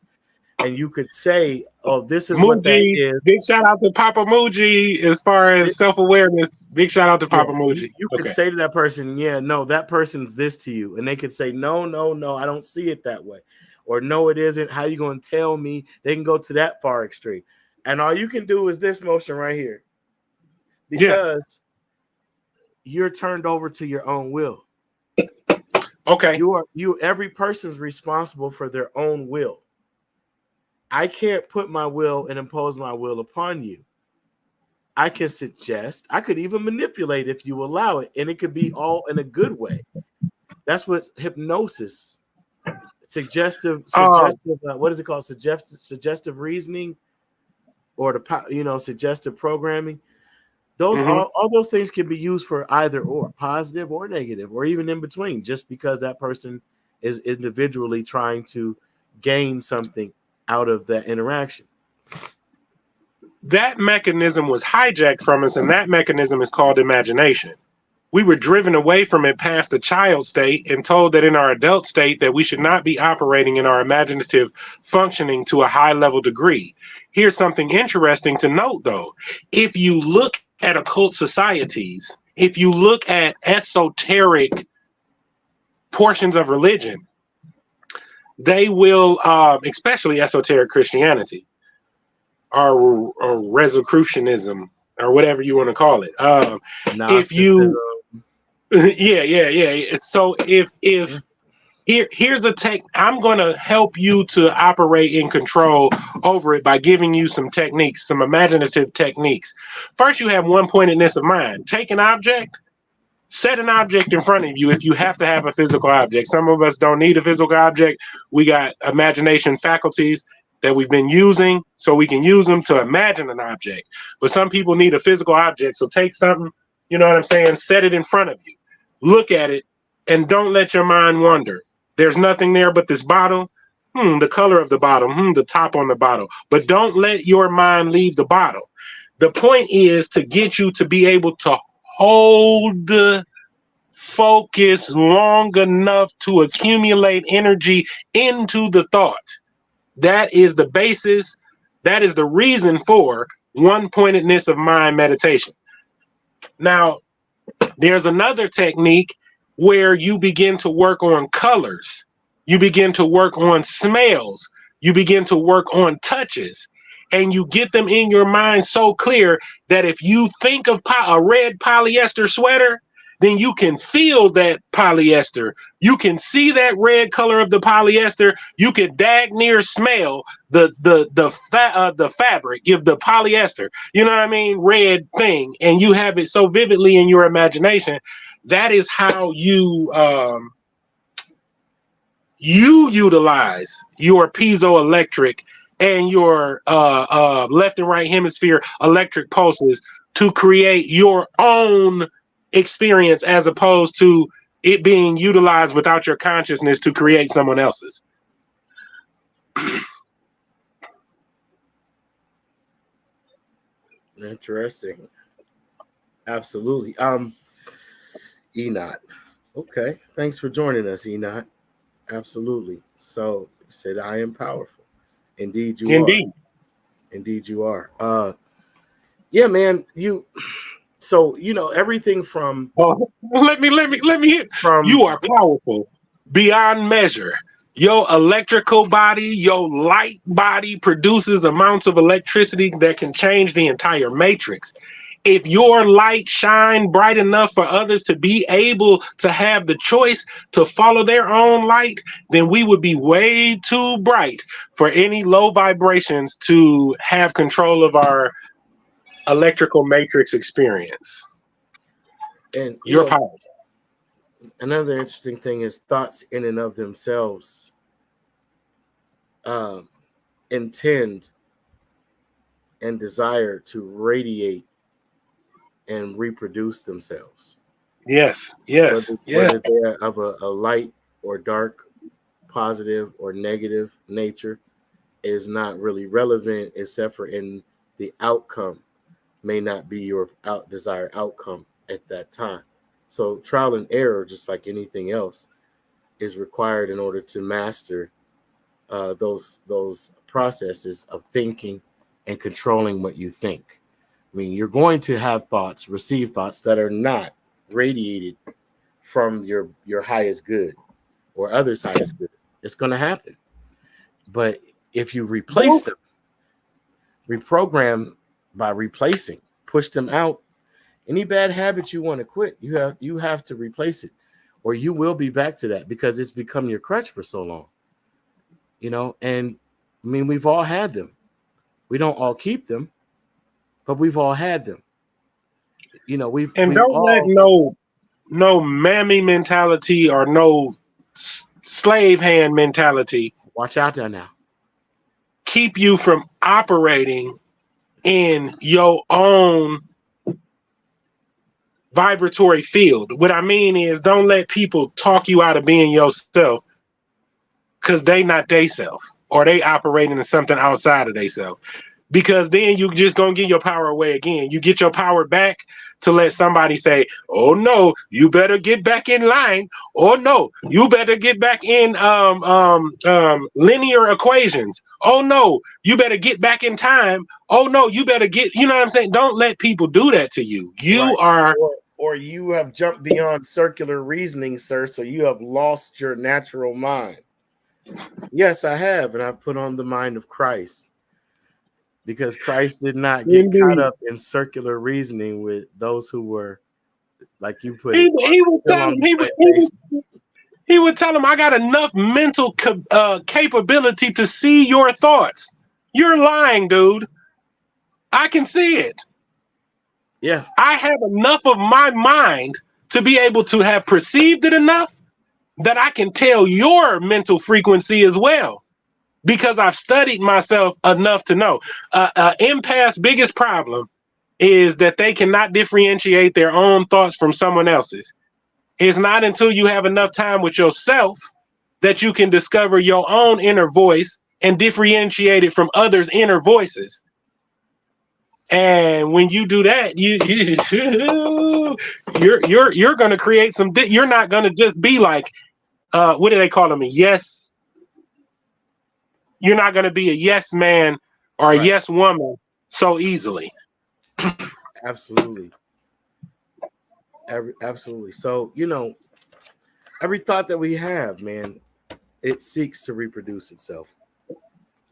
and you could say, oh, this is what that is. Big shout out to Papa Muji as far as self-awareness. Big shout out to Papa Muji. You could say to that person, yeah, no, that person's this to you. And they could say, no, I don't see it that way. Or no, it isn't. How you going to tell me? They can go to that far extreme. And all you can do is this motion right here. Because you're turned over to your own will. Okay. Every person's responsible for their own will. I can't put my will and impose my will upon you. I can suggest, I could even manipulate if you allow it, and it could be all in a good way. That's what hypnosis, suggestive, what is it called? Suggestive reasoning, or suggestive programming. Those all those things can be used for either or, positive or negative, or even in between, just because that person is individually trying to gain something out of that interaction. That mechanism was hijacked from us, and that mechanism is called imagination. We were driven away from it past the child state and told that in our adult state that we should not be operating in our imaginative functioning to a high level degree. Here's something interesting to note, though. If you look at occult societies, if you look at esoteric portions of religion, they will, especially esoteric Christianity or Rosicrucianism or whatever you want to call it. If you, So here's a tech. I'm going to help you to operate in control over it by giving you some techniques, some imaginative techniques. First, you have one pointedness of mind. Take an object. Set an object in front of you if you have to have a physical object. Some of us don't need a physical object. We got imagination faculties that we've been using, so we can use them to imagine an object. But some people need a physical object. So take something, you know what I'm saying? Set it in front of you. Look at it and don't let your mind wander. There's nothing there but this bottle. the color of the bottle, the top on the bottle. But don't let your mind leave the bottle. The point is to get you to be able to hold focus long enough to accumulate energy into the thought. That is the basis. That is the reason for one-pointedness of mind meditation. Now, there's another technique where you begin to work on colors. You begin to work on smells. You begin to work on touches. And you get them in your mind so clear that if you think of a red polyester sweater, then you can feel that polyester. You can see that red color of the polyester. You can dag near smell the fabric, give the polyester, you know what I mean, red thing, and you have it so vividly in your imagination. That is how you utilize your piezoelectric and your left and right hemisphere electric pulses to create your own experience, as opposed to it being utilized without your consciousness to create someone else's. Interesting. Absolutely. Enoch. Okay. Thanks for joining us, Enoch. Absolutely. So you said I am powerful. Indeed you are. Indeed you are. Yeah, man. So everything from let me hit from you are powerful beyond measure. Your electrical body, your light body produces amounts of electricity that can change the entire matrix. If your light shine bright enough for others to be able to have the choice to follow their own light, then we would be way too bright for any low vibrations to have control of our electrical matrix experience. And you're powerful. Another interesting thing is thoughts in and of themselves intend and desire to radiate and reproduce themselves. Yes. Whether they're of a light or dark, positive or negative nature is not really relevant, except for in the outcome may not be your desired outcome at that time. So trial and error, just like anything else, is required in order to master those processes of thinking and controlling what you think. I mean, you're going to have thoughts, receive thoughts that are not radiated from your highest good or others' highest good. It's going to happen. But if you replace them, reprogram by replacing, push them out. Any bad habits you want to quit, you have to replace it, or you will be back to that because it's become your crutch for so long. And I mean, we've all had them. We don't all keep them, but we've all had them. We've don't all... let no mammy mentality or no slave hand mentality. Watch out there now. Keep you from operating in your own vibratory field. What I mean is, don't let people talk you out of being yourself because they not they self, or they operating in something outside of they self. Because then you just gonna give your power away again. You get your power back to let somebody say, "Oh no, you better get back in line." "Oh no, you better get back in linear equations." "Oh no, you better get back in time." "Oh no, you better get," you know what I'm saying? Don't let people do that to you. You are, or you have jumped beyond circular reasoning, sir. So you have lost your natural mind. Yes, I have, and I've put on the mind of Christ. Because Christ did not get caught up in circular reasoning with those who were, like you put it. He would tell him, "I got enough mental capability to see your thoughts." You're lying, dude. I can see it. Yeah. I have enough of my mind to be able to have perceived it enough that I can tell your mental frequency as well. Because I've studied myself enough to know. Empath's biggest problem is that they cannot differentiate their own thoughts from someone else's. It's not until you have enough time with yourself that you can discover your own inner voice and differentiate it from others' inner voices. And when you do that, you're going to create some. You're not going to just be like, what do they call them? A yes. You're not going to be a yes man or a yes woman so easily. Absolutely. Absolutely. So, you know, every thought that we have, man, it seeks to reproduce itself.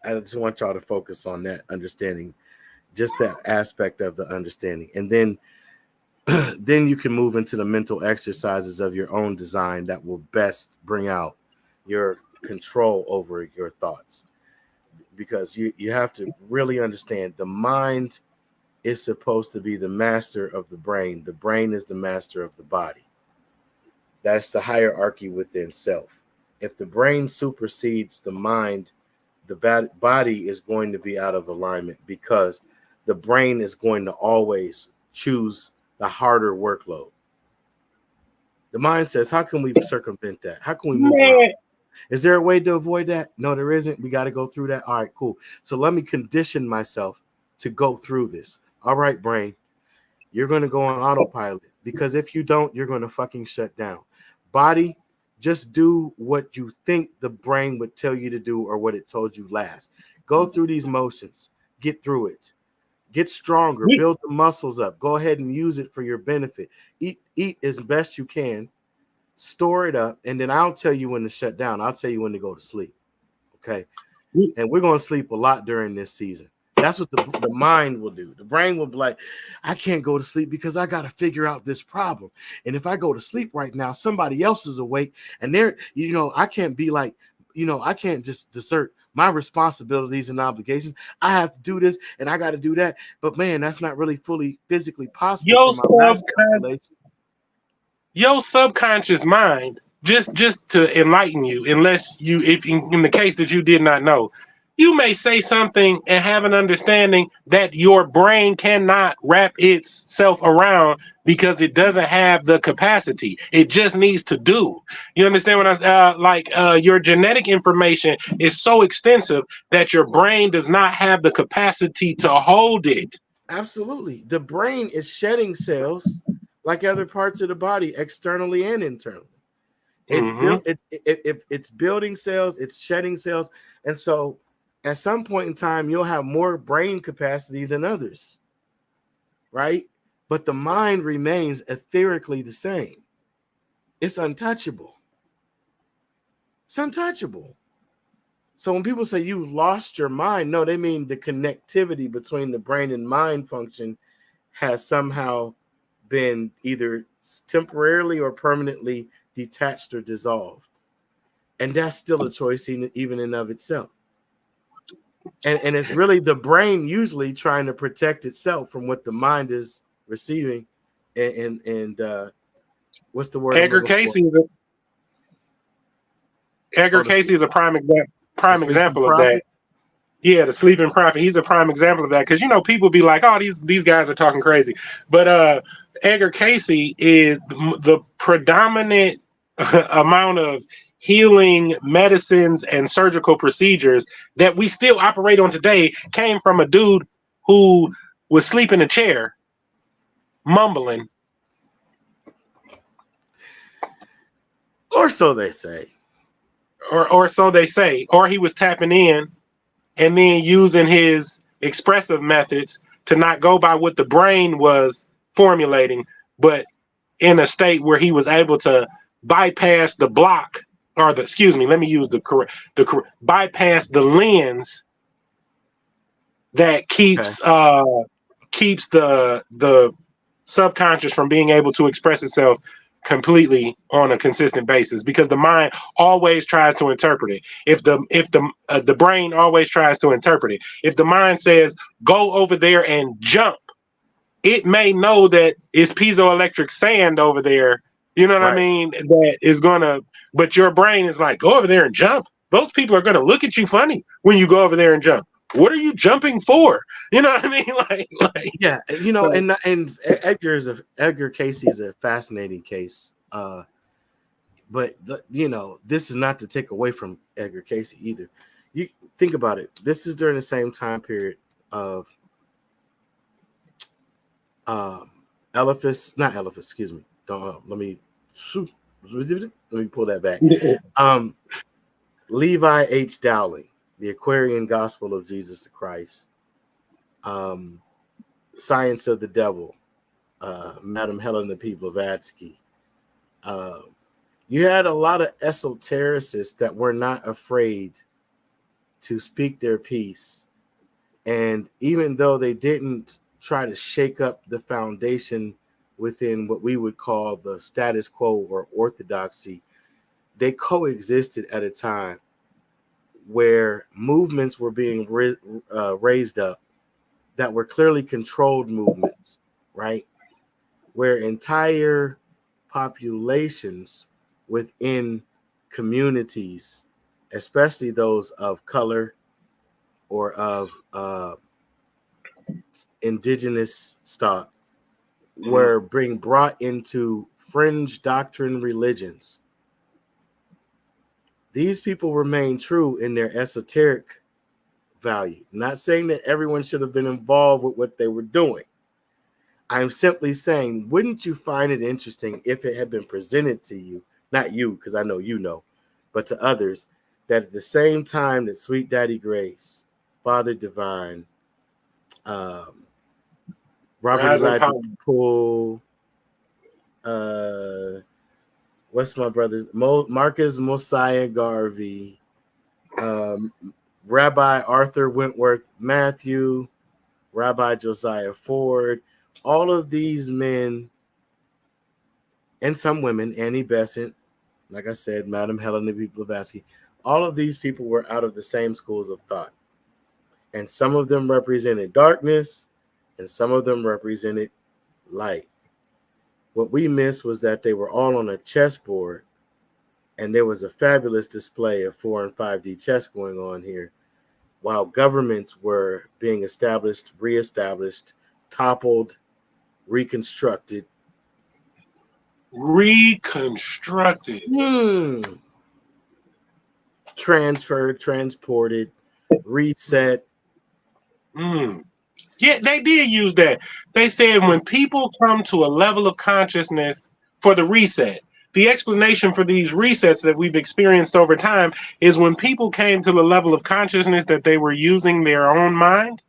I just want y'all to focus on that understanding, just that aspect of the understanding. And then then you can move into the mental exercises of your own design that will best bring out your control over your thoughts. Because you have to really understand the mind is supposed to be the master of the brain. The brain is the master of the body. That's the hierarchy within self. If the brain supersedes the mind, the body is going to be out of alignment, because the brain is going to always choose the harder workload. The mind says, how can we circumvent that? How can we move around? Is there a way to avoid that? No, there isn't. We got to go through that. All right, cool. So let me condition myself to go through this. All right, brain, you're going to go on autopilot, because if you don't, you're going to fucking shut down. Body, just do what you think the brain would tell you to do, or what it told you last. Go through these motions. Get through it. Get stronger. Build the muscles up. Go ahead and use it for your benefit. Eat as best you can. Store it up, and then I'll tell you when to shut down. I'll tell you when to go to sleep. Okay? And we're going to sleep a lot during this season. That's what the mind will do. The brain will be like, I can't go to sleep because I got to figure out this problem. And if I go to sleep right now, somebody else is awake, and they're, you know, I can't be like, you know, I can't just desert my responsibilities and obligations. I have to do this and I got to do that. But man, that's not really fully physically possible. Your subconscious mind, just to enlighten you, unless you, if in the case that you did not know, you may say something and have an understanding that your brain cannot wrap itself around because it doesn't have the capacity. It just needs to do. You understand what I'm your genetic information is so extensive that your brain does not have the capacity to hold it. Absolutely. The brain is shedding cells like other parts of the body, externally and internally. It's building cells, it's shedding cells. And so at some point in time, you'll have more brain capacity than others, right? But the mind remains etherically the same. It's untouchable. It's untouchable. So when people say you lost your mind, no, they mean the connectivity between the brain and mind function has somehow been either temporarily or permanently detached or dissolved. And that's still a choice even in of itself. And it's really the brain usually trying to protect itself from what the mind is receiving. And what's the word? Edgar Casey is a prime example of that. Yeah, the sleeping prophet. He's a prime example of that, because you know people be like, "Oh, these guys are talking crazy," but Edgar Casey is the predominant amount of healing medicines and surgical procedures that we still operate on today came from a dude who was sleep in a chair, mumbling. Or so they say. Or so they say. Or he was tapping in and then using his expressive methods to not go by what the brain was formulating, but in a state where he was able to bypass the block, or bypass the lens that keeps the subconscious from being able to express itself completely on a consistent basis, because the mind always tries to interpret it. If the brain always tries to interpret it, if the mind says go over there and jump, it may know that it's piezoelectric sand over there. You know what I mean? That is gonna, but your brain is like, go over there and jump. Those people are gonna look at you funny when you go over there and jump. What are you jumping for? You know what I mean? Like yeah, you know, so, and Edgar Casey is a fascinating case. But this is not to take away from Edgar Casey either. You think about it. This is during the same time period of Eliphas, not Eliphas, excuse me. Let me pull that back. Levi H. Dowling, The Aquarian Gospel of Jesus the Christ, Science of the Devil, Madam Helena P. Blavatsky. You had a lot of esotericists that were not afraid to speak their piece. And even though they didn't try to shake up the foundation within what we would call the status quo or orthodoxy, they coexisted at a time where movements were being raised up that were clearly controlled movements, right? Where entire populations within communities, especially those of color or of indigenous stock, were being brought into fringe doctrine religions. These people remain true in their esoteric value. Not saying that everyone should have been involved with what they were doing. I'm simply saying, wouldn't you find it interesting if it had been presented to you, not you, because I know you know, but to others, that at the same time that Sweet Daddy Grace, Father Divine, Robert Elijah Poole, what's my brother's? Marcus Mosiah Garvey, Rabbi Arthur Wentworth Matthew, Rabbi Josiah Ford, all of these men and some women, Annie Besant, like I said, Madam Helena B. Blavatsky, all of these people were out of the same schools of thought. And some of them represented darkness, and some of them represented light. What we missed was that they were all on a chessboard, and there was a fabulous display of 4 and 5D chess going on here, while governments were being established, reestablished, toppled, reconstructed. Transferred, transported, reset. Yeah, they did use that. They said when people come to a level of consciousness for the reset, the explanation for these resets that we've experienced over time is when people came to the level of consciousness that they were using their own mind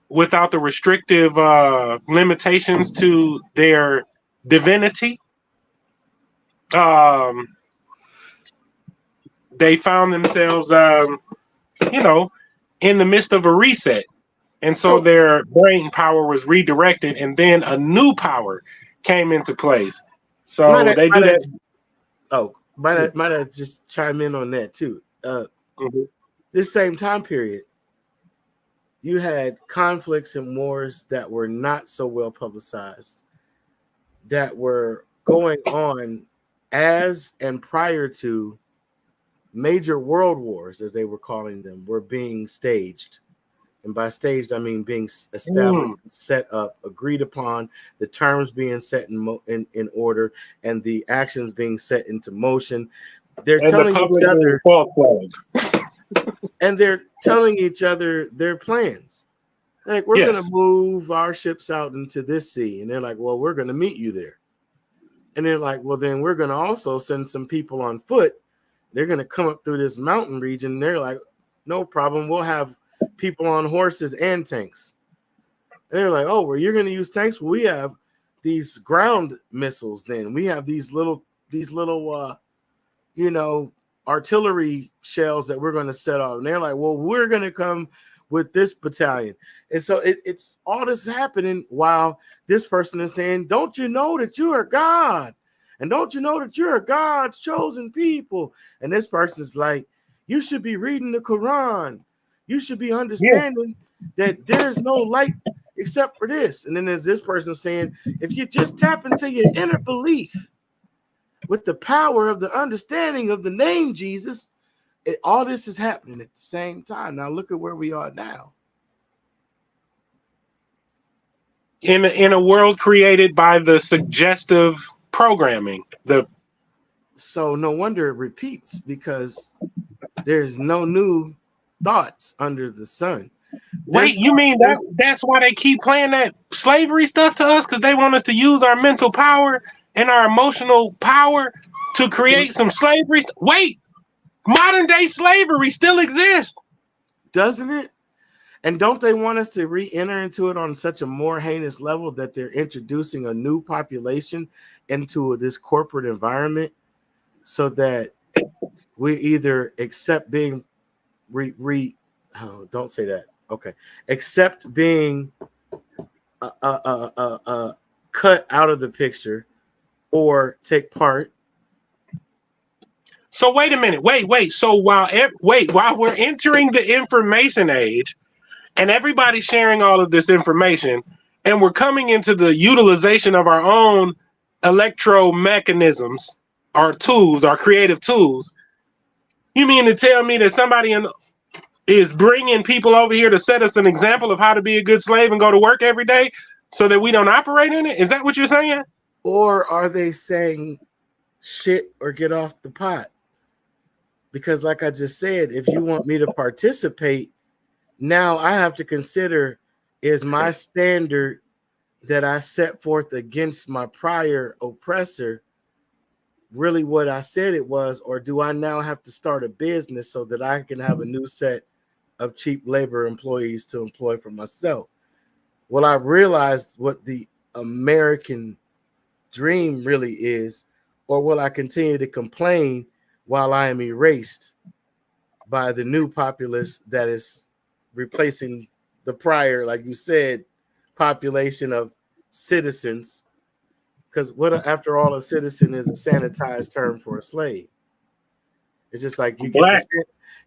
without the restrictive limitations to their divinity. They found themselves, in the midst of a reset. And so their brain power was redirected, and then a new power came into place. So they do that. Might I just chime in on that too? This same time period, you had conflicts and wars that were not so well publicized, that were going on as and prior to major world wars, as they were calling them, were being staged. And by staged, I mean being established, set up, agreed upon, the terms being set in order, and the actions being set into motion. They're telling each other, and they're telling each other their plans. Like, we're going to move our ships out into this sea. And they're like, well, we're going to meet you there. And they're like, well, then we're going to also send some people on foot. They're going to come up through this mountain region. And they're like, no problem. We'll have people on horses and tanks. And they're like, oh, well, you're going to use tanks? Well, we have these ground missiles then. We have these little artillery shells that we're going to set off. And they're like, well, we're going to come with this battalion. And so it's all this happening while this person is saying, don't you know that you are God? And don't you know that you're God's chosen people? And this person's like, you should be reading the Quran. You should be understanding that there's no light except for this. And then there's this person saying, if you just tap into your inner belief with the power of the understanding of the name Jesus, all this is happening at the same time. Now look at where we are now. In a world created by the suggestive programming. So no wonder it repeats, because there's no new thoughts under the sun. Wait, you mean that's why they keep playing that slavery stuff to us? Because they want us to use our mental power and our emotional power to create some slavery. Wait, modern day slavery still exists, doesn't it? And don't they want us to re-enter into it on such a more heinous level that they're introducing a new population into this corporate environment, so that we either accept being don't say that. Okay. Accept being cut out of the picture or take part. So wait a minute. Wait. So while we're entering the information age and everybody's sharing all of this information and we're coming into the utilization of our own electromechanisms, our tools, our creative tools, you mean to tell me that somebody is bringing people over here to set us an example of how to be a good slave and go to work every day so that we don't operate in it? Is that what you're saying? Or are they saying shit or get off the pot? Because like I just said, if you want me to participate, now I have to consider, is my standard that I set forth against my prior oppressor really what I said it was, or do I now have to start a business so that I can have a new set of cheap labor employees to employ for myself? Well, I realized what the American dream really is, or will I continue to complain while I am erased by the new populace that is replacing the prior, like you said, population of citizens? Because what, after all, a citizen is a sanitized term for a slave. It's just like you get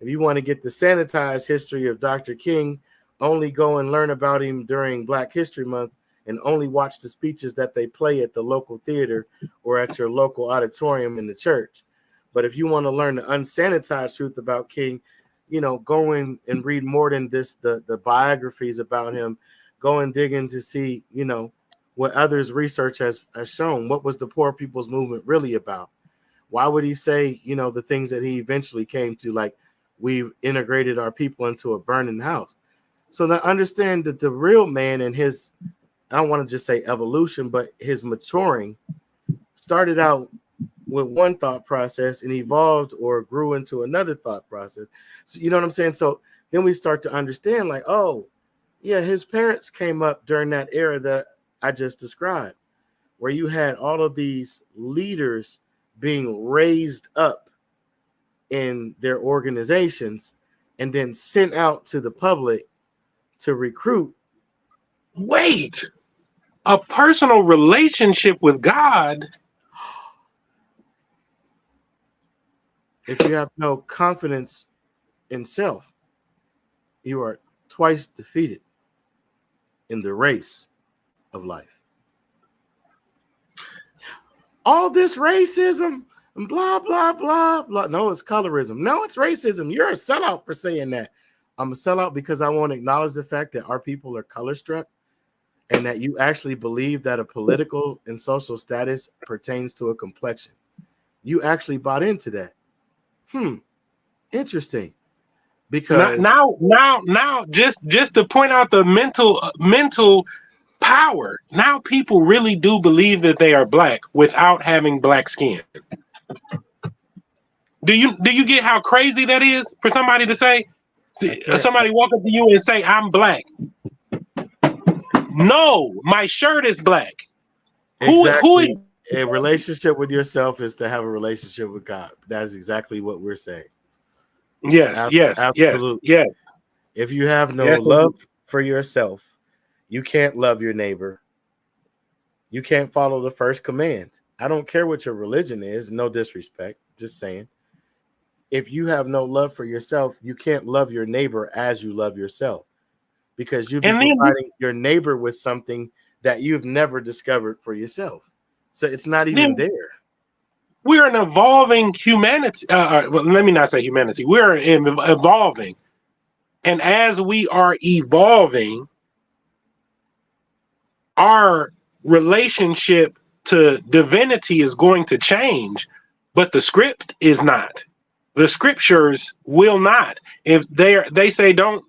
if you want to get the sanitized history of Dr. King, only go and learn about him during Black History Month and only watch the speeches that they play at the local theater or at your local auditorium in the church. But if you want to learn the unsanitized truth about King, go in and read more than this, the biographies about him. Go and dig in to see, what others' research has shown. What was the poor people's movement really about? Why would he say, the things that he eventually came to, like, we've integrated our people into a burning house? So now understand that the real man and his, I don't want to just say evolution, but his maturing started out with one thought process and evolved or grew into another thought process. So you know what I'm saying? So then we start to understand, like, oh, yeah, his parents came up during that era that I just described, where you had all of these leaders being raised up in their organizations and then sent out to the public to recruit. Wait, a personal relationship with God? If you have no confidence in self, you are twice defeated in the race of life. All this racism and blah, blah, blah, blah. No, it's colorism. No, it's racism. You're a sellout for saying that. I'm a sellout because I won't acknowledge the fact that our people are color struck and that you actually believe that a political and social status pertains to a complexion. You actually bought into that. Interesting. Because now, just to point out the mental power. Now people really do believe that they are Black without having Black skin. Do you get how crazy that is for somebody to say? Somebody walk up to you and say, "I'm Black." No, my shirt is Black. Exactly. A relationship with yourself is to have a relationship with God. That is exactly what we're saying. Yes. Absolutely. Yes. If you have no love for yourself, you can't love your neighbor. You can't follow the first command. I don't care what your religion is, no disrespect, just saying. If you have no love for yourself, you can't love your neighbor as you love yourself, because you'll be providing your neighbor with something that you've never discovered for yourself. So it's not even there. We're an evolving humanity. Well, let me not say humanity. We're evolving. And as we are evolving, our relationship to divinity is going to change, but the script is not. The scriptures will not. If they say don't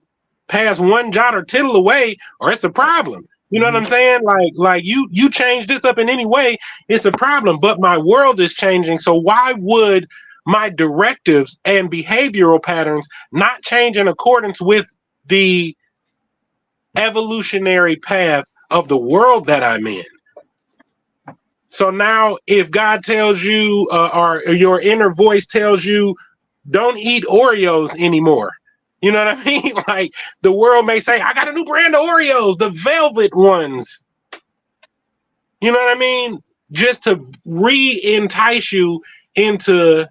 pass one jot or tittle away, or it's a problem. You know what I'm saying? Like you change this up in any way, it's a problem. But my world is changing, so why would my directives and behavioral patterns not change in accordance with the evolutionary path of the world that I'm in? So now if God tells you, or your inner voice tells you, don't eat Oreos anymore, you know what I mean? Like the world may say, I got a new brand of Oreos, the velvet ones. You know what I mean? Just to re-entice you into,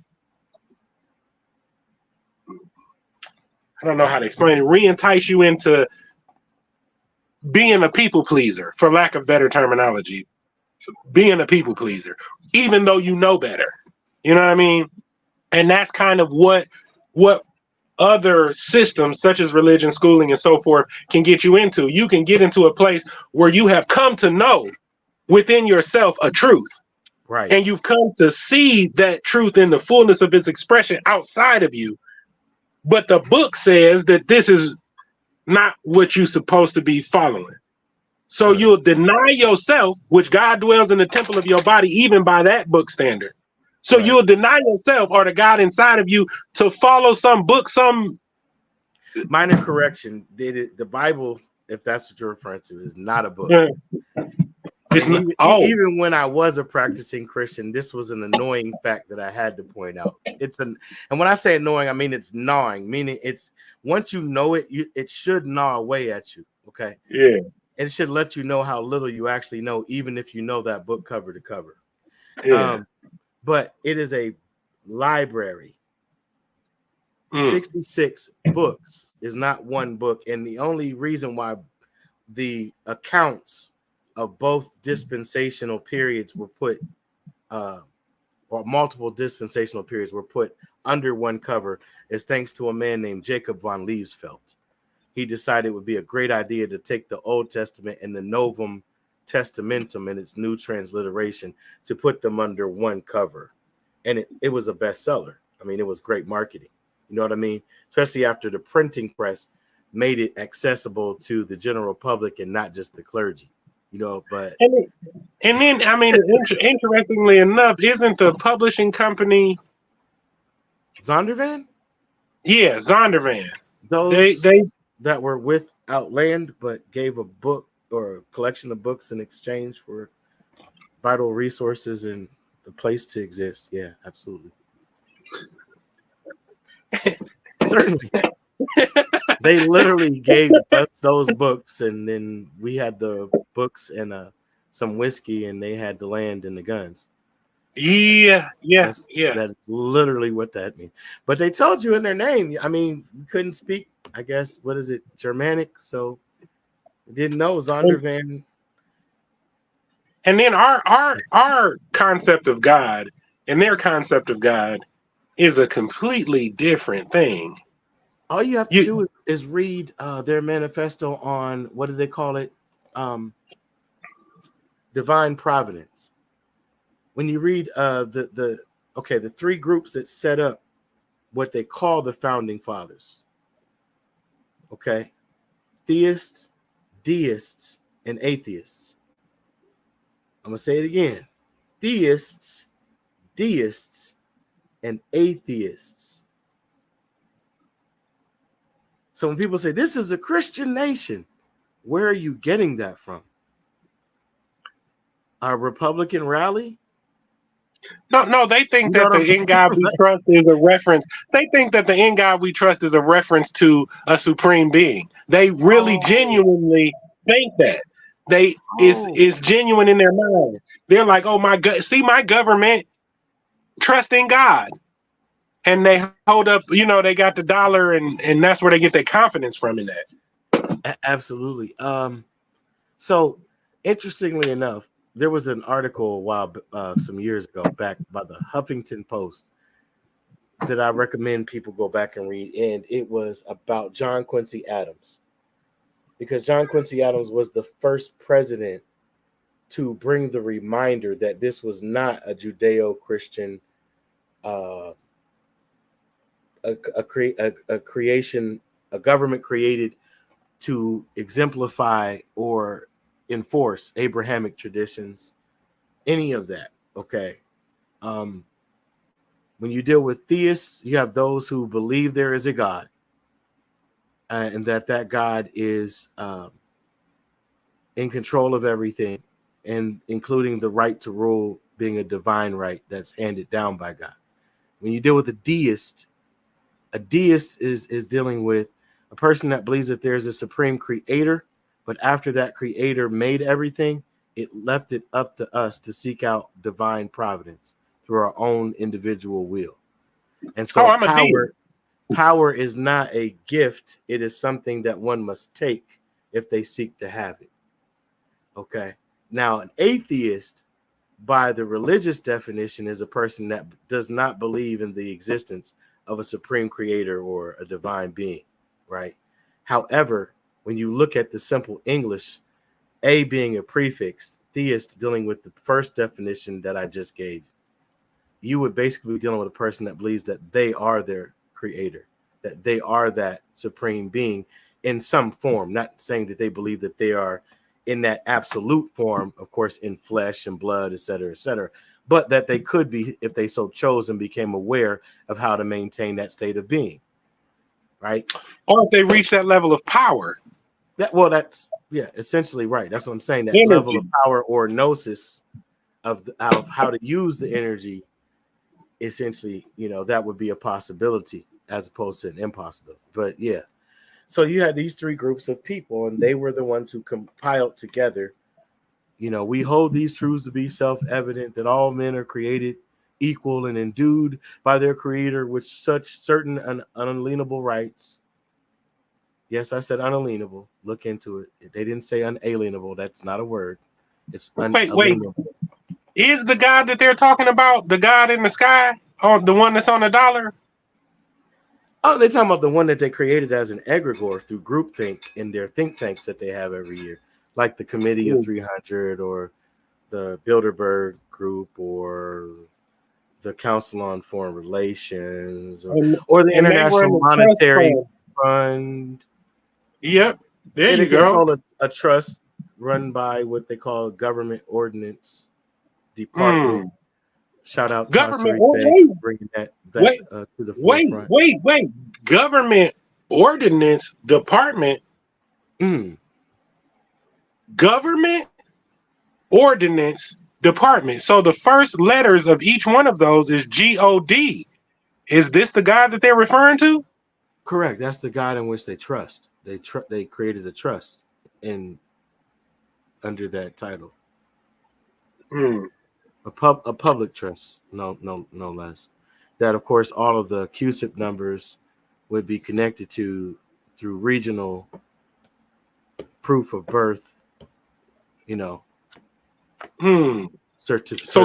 I don't know how to explain it, re-entice you into being a people pleaser, for lack of better terminology. Being a people pleaser, even though you know better. You know what I mean? And that's kind of what other systems such as religion, schooling, and so forth can get you into. You can get into a place where you have come to know within yourself a truth. Right. And you've come to see that truth in the fullness of its expression outside of you. But the book says that this is not what you're supposed to be following. So you'll deny yourself, which God dwells in the temple of your body, even by that book standard. So you'll deny yourself or the God inside of you to follow some book, some minor correction. The Bible, if that's what you're referring to, is not a book. It's not, even when I was a practicing Christian, this was an annoying fact that I had to point out. And when I say annoying, I mean it's gnawing, meaning it's once you know it, it should gnaw away at you. Okay. Yeah. It should let you know how little you actually know, even if you know that book cover to cover. Yeah. But it is a library. 66 books is not one book. And the only reason why the accounts of both dispensational periods were put, or multiple dispensational periods were put under one cover is thanks to a man named Jacob von Liebsfeld. He decided it would be a great idea to take the Old Testament and the Novum Testamentum in its new transliteration to put them under one cover. And it was a bestseller. I mean, it was great marketing. You know what I mean? Especially after the printing press made it accessible to the general public and not just the clergy. You know, but and then I mean, interestingly enough, isn't the publishing company Zondervan? Yeah, Zondervan. Those they that were with Outland, but gave a book or a collection of books in exchange for vital resources and a place to exist. Yeah, absolutely. Certainly. They literally gave us those books, and then we had the books and some whiskey, and they had the land and the guns. Yeah. That's literally what that means. But they told you in their name. I mean, you couldn't speak, I guess, what is it, Germanic? So didn't know Zondervan. And then our concept of God and their concept of God is a completely different thing. All you have to do is read their manifesto on, what do they call it? Divine Providence. When you read the three groups that set up what they call the founding fathers. Okay. Theists, deists, and atheists. I'm going to say it again. Theists, deists, and atheists. So when people say this is a Christian nation, where are you getting that from? Our Republican rally? No, they think that the in God we trust is a reference. They think that the in God we trust is a reference to a supreme being. They really genuinely think that. Is genuine in their mind. They're like, oh my God, see my government trust in God. And they hold up, they got the dollar and that's where they get their confidence from in that. Absolutely. So interestingly enough, there was an article some years ago back by the Huffington Post that I recommend people go back and read. And it was about John Quincy Adams, because John Quincy Adams was the first president to bring the reminder that this was not a Judeo-Christian a creation, a government created to exemplify or enforce Abrahamic traditions, any of that. Okay. When you deal with theists, you have those who believe there is a God, and that God is in control of everything, and including the right to rule being a divine right that's handed down by God. When you deal with a deist is dealing with a person that believes that there's a supreme creator, but after that creator made everything, it left it up to us to seek out divine providence through our own individual will. And so I'm a deist. Power is not a gift. It is something that one must take if they seek to have it. Okay. Now, an atheist, by the religious definition, is a person that does not believe in the existence of a supreme creator or a divine being, right? However, when you look at the simple English, a being a prefix, theist dealing with the first definition that I just gave, you would basically be dealing with a person that believes that they are their creator, that they are that supreme being in some form, not saying that they believe that they are in that absolute form, of course, in flesh and blood, et cetera, but that they could be, if they so chose and became aware of how to maintain that state of being, right? Or if they reach that level of power. That's essentially right. That's what I'm saying. That Energy. level of power or gnosis of how to use the energy, essentially, that would be a possibility as opposed to an impossibility. But yeah, so you had these three groups of people, and they were the ones who compiled together. We hold these truths to be self-evident, that all men are created equal and endued by their creator with such certain unalienable rights. Yes, I said unalienable. Look into it. They didn't say unalienable. That's not a word. It's unalienable. Wait. Is the God that they're talking about the God in the sky, or the one that's on the dollar? Oh, they're talking about the one that they created as an egregore through groupthink in their think tanks that they have every year, like the Committee of 300 or the Bilderberg Group or the Council on Foreign Relations or the International Monetary Fund. Yep, there you go. A trust run by what they call Government Ordnance Department. Shout out Government for bringing that back to the forefront. Wait. Government Ordnance Department. Government Ordnance Department. So the first letters of each one of those is G-O-D. Is this the guy that they're referring to? Correct. That's the God in which they trust. They created a trust under that title. A public trust, no less. That, of course, all of the QSIP numbers would be connected to through regional proof of birth, So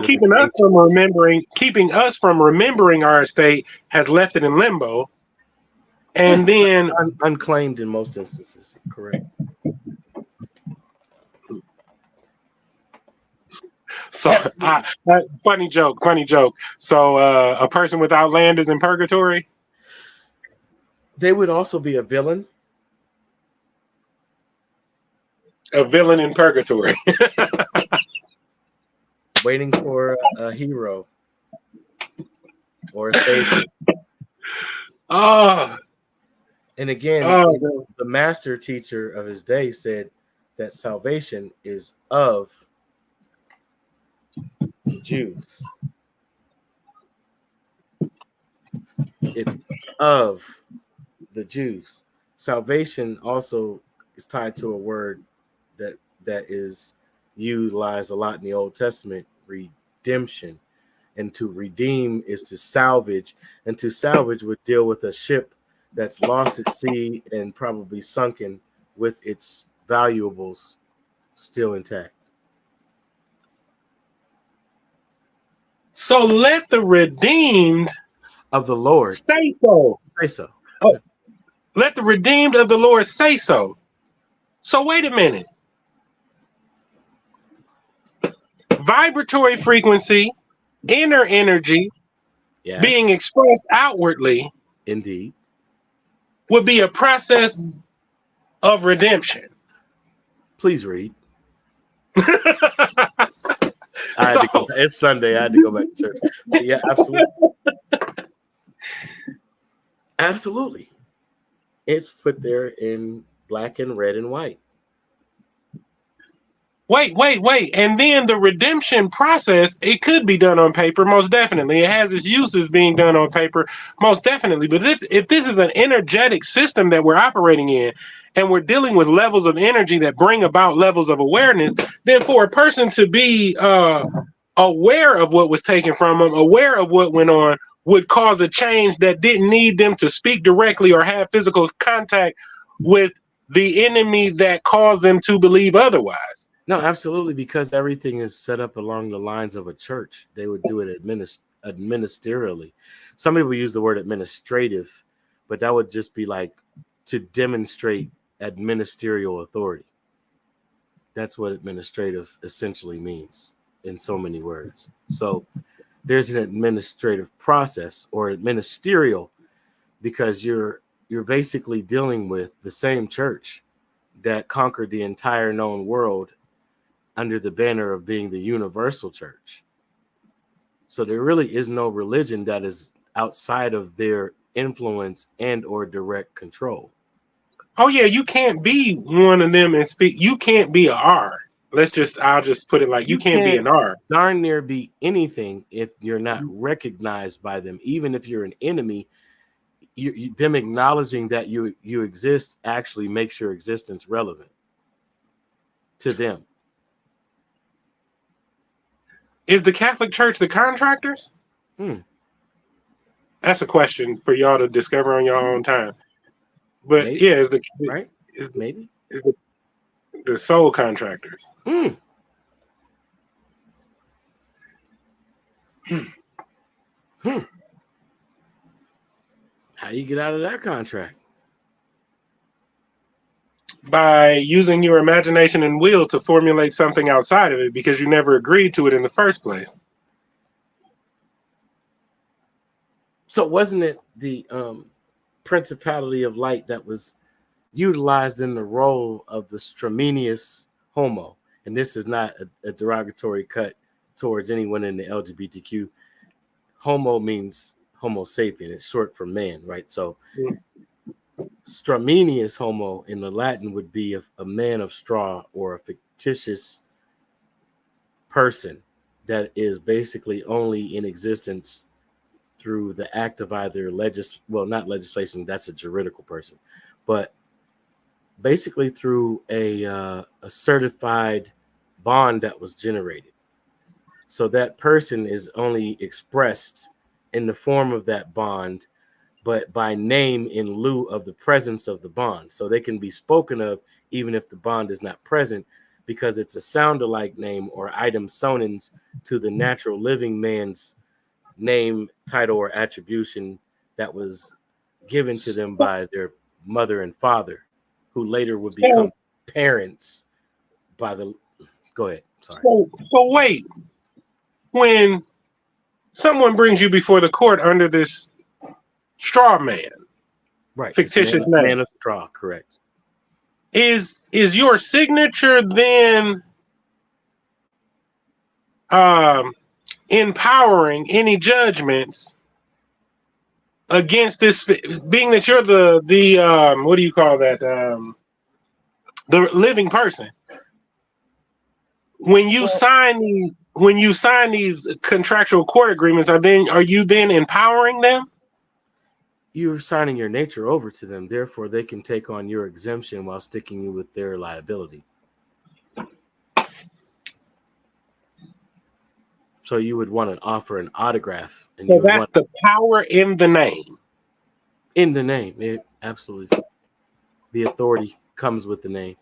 keeping us from remembering our estate has left it in limbo, and then unclaimed in most instances. Correct. So, funny joke. So, a person without land is in purgatory. They would also be a villain. A villain in purgatory. Waiting for a hero or a savior. And again, the master teacher of his day said that salvation is of the Jews. It's of the Jews. Salvation also is tied to a word that is utilized a lot in the Old Testament, redemption. And to redeem is to salvage, and to salvage would deal with a ship that's lost at sea and probably sunken with its valuables still intact. So let the redeemed of the Lord say so. Oh, let the redeemed of the Lord say so. So wait a minute. vibratory frequency, inner energy Yeah, being expressed outwardly indeed. would be a process of redemption. Please read. So, It's Sunday. I had to go back to church. But yeah, absolutely. Absolutely. It's put there in black and red and white. wait. And then the redemption process, it could be done on paper, most definitely. It has its uses being done on paper, most definitely. But if this is an energetic system that we're operating in, and we're dealing with levels of energy that bring about levels of awareness, then for a person to be aware of what was taken from them, aware of what went on, would cause a change that didn't need them to speak directly or have physical contact with the enemy that caused them to believe otherwise. No, absolutely, because everything is set up along the lines of a church. They would do it administerially. Some people use the word administrative, but that would just be like to demonstrate administerial authority. That's what administrative essentially means in so many words. So there's an administrative process or ministerial, because you're basically dealing with the same church that conquered the entire known world under the banner of being the universal church. So there really is no religion that is outside of their influence and or direct control. Oh yeah, you can't be one of them and speak. You can't be a R. I'll just put it like you can't be an R. Darn near be anything if you're not recognized by them. Even if you're an enemy, them acknowledging that you exist actually makes your existence relevant to them. Is the Catholic Church the contractors? That's a question for y'all to discover on your own time. But maybe. Yeah, is the sole contractors? How you get out of that contract? By using your imagination and will to formulate something outside of it, because you never agreed to it in the first place. So wasn't it the principality of light that was utilized in the role of the Stramenius homo? And this is not a derogatory cut towards anyone in the LGBTQ. Homo means Homo sapien. It's short for man, right? So Stramenius homo in the Latin would be a man of straw, or a fictitious person that is basically only in existence through the act of either not legislation, that's a juridical person, but basically through a certified bond that was generated. So that person is only expressed in the form of that bond, but by name in lieu of the presence of the bond. So they can be spoken of even if the bond is not present, because it's a sound-alike name or item sonance to the natural living man's name, title, or attribution that was given to them by their mother and father, who later would become parents by the... Go ahead. Sorry. So wait, when someone brings you before the court under this straw man, Right, fictitious man of straw, correct? Is your signature then empowering any judgments against this, being that you're the what do you call that, the living person? When you sign these contractual court agreements, are you then empowering them? You're signing your nature over to them, therefore they can take on your exemption while sticking you with their liability. So you would want to offer an autograph. So that's the power in the name. In the name, absolutely. The authority comes with the name.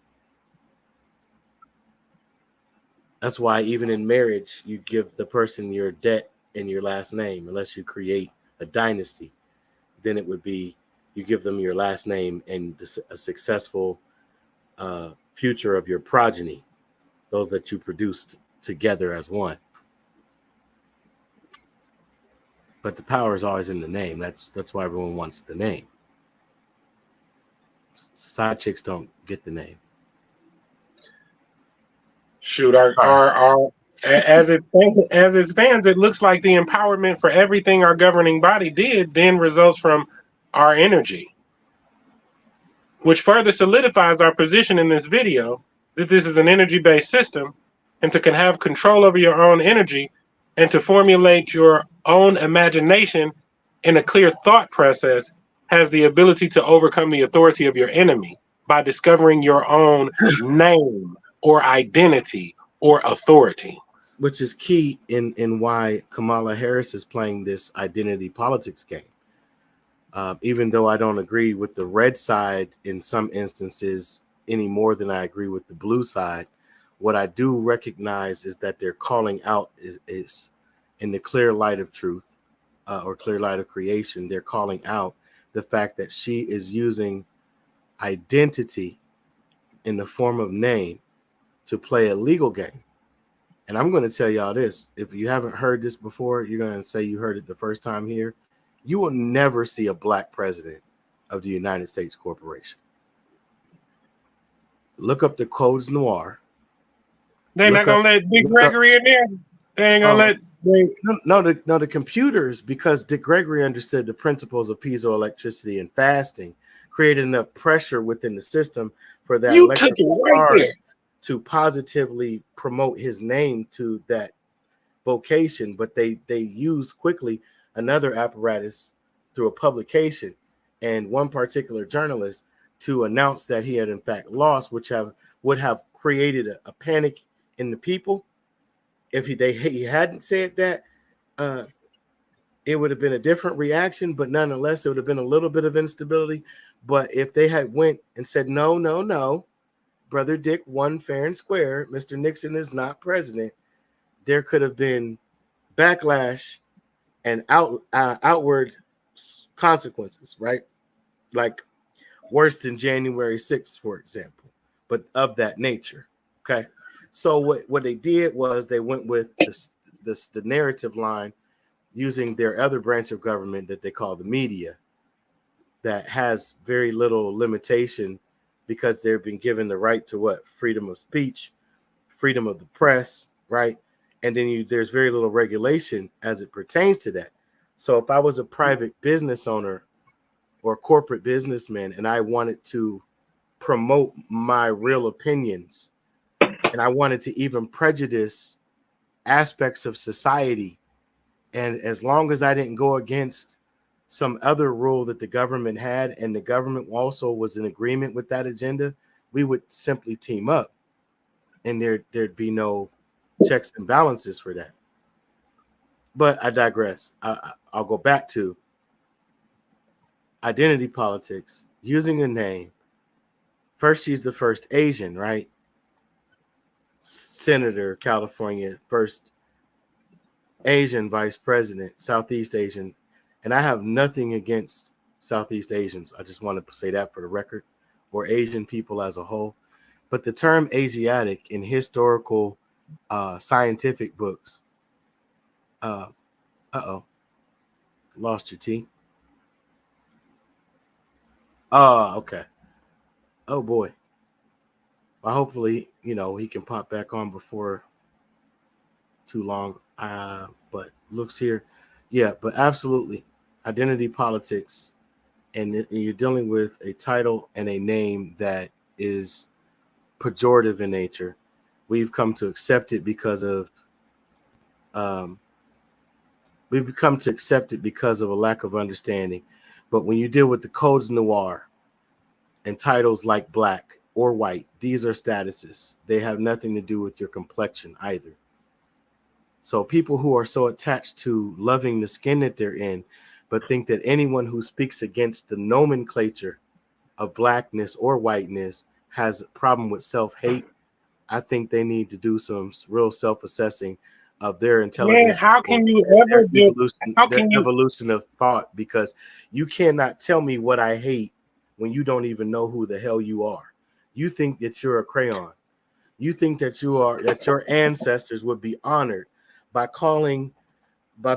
That's why even in marriage, you give the person your debt and your last name, unless you create a dynasty. Then it would be you give them your last name and a successful future of your progeny, those that you produced together as one. But the power is always in the name. That's why everyone wants the name. Side chicks don't get the name. Shoot, as it stands, it looks like the empowerment for everything our governing body did then results from our energy, which further solidifies our position in this video that this is an energy-based system, and to can have control over your own energy and to formulate your own imagination in a clear thought process has the ability to overcome the authority of your enemy by discovering your own name or identity or authority. Which is key in why Kamala Harris is playing this identity politics game. Even though I don't agree with the red side in some instances any more than I agree with the blue side, what I do recognize is that they're calling out is in the clear light of truth or clear light of creation. They're calling out the fact that she is using identity in the form of name to play a legal game. And I'm going to tell y'all this. If you haven't heard this before, you're going to say you heard it the first time here. You will never see a black president of the United States Corporation. Look up the codes noir. They're not going to let Dick Gregory in there? They ain't going to let... No, the computers, because Dick Gregory understood the principles of piezoelectricity and fasting, created enough pressure within the system for that electrical charge to positively promote his name to that vocation. But they used quickly another apparatus through a publication and one particular journalist to announce that he had in fact lost, which would have created a panic in the people. If he hadn't said that, it would have been a different reaction, but nonetheless, it would have been a little bit of instability. But if they had went and said, no, Brother Dick won fair and square, Mr. Nixon is not president, there could have been backlash and outward consequences, right? Like worse than January 6th, for example, but of that nature. Okay. So what they did was they went with the narrative line using their other branch of government that they call the media, that has very little limitation because they've been given the right to what? Freedom of speech, freedom of the press, right? And then there's very little regulation as it pertains to that. So if I was a private business owner or a corporate businessman and I wanted to promote my real opinions and I wanted to even prejudice aspects of society, and as long as I didn't go against some other rule that the government had and the government also was in agreement with that agenda, we would simply team up and there'd be no checks and balances for that. But I digress. I'll go back to identity politics, using a name. First, she's the first Asian, right? Senator, California, first Asian vice president, Southeast Asian. And I have nothing against Southeast Asians. I just want to say that for the record, or Asian people as a whole. But the term Asiatic in historical scientific books, lost your T. Okay. Oh boy. Well, hopefully, he can pop back on before too long. But looks here. Yeah, but absolutely. Identity politics. And you're dealing with a title and a name that is pejorative in nature. We've come to accept it because of a lack of understanding. But when you deal with the codes noir and titles like black or white, these are statuses. They have nothing to do with your complexion either. So people who are so attached to loving the skin that they're in, but think that anyone who speaks against the nomenclature of blackness or whiteness has a problem with self-hate, I think they need to do some real self-assessing of their intelligence. Man, how can you ever do evolution of thought? Because you cannot tell me what I hate when you don't even know who the hell you are. You think that you're a crayon. You think that your ancestors would be honored by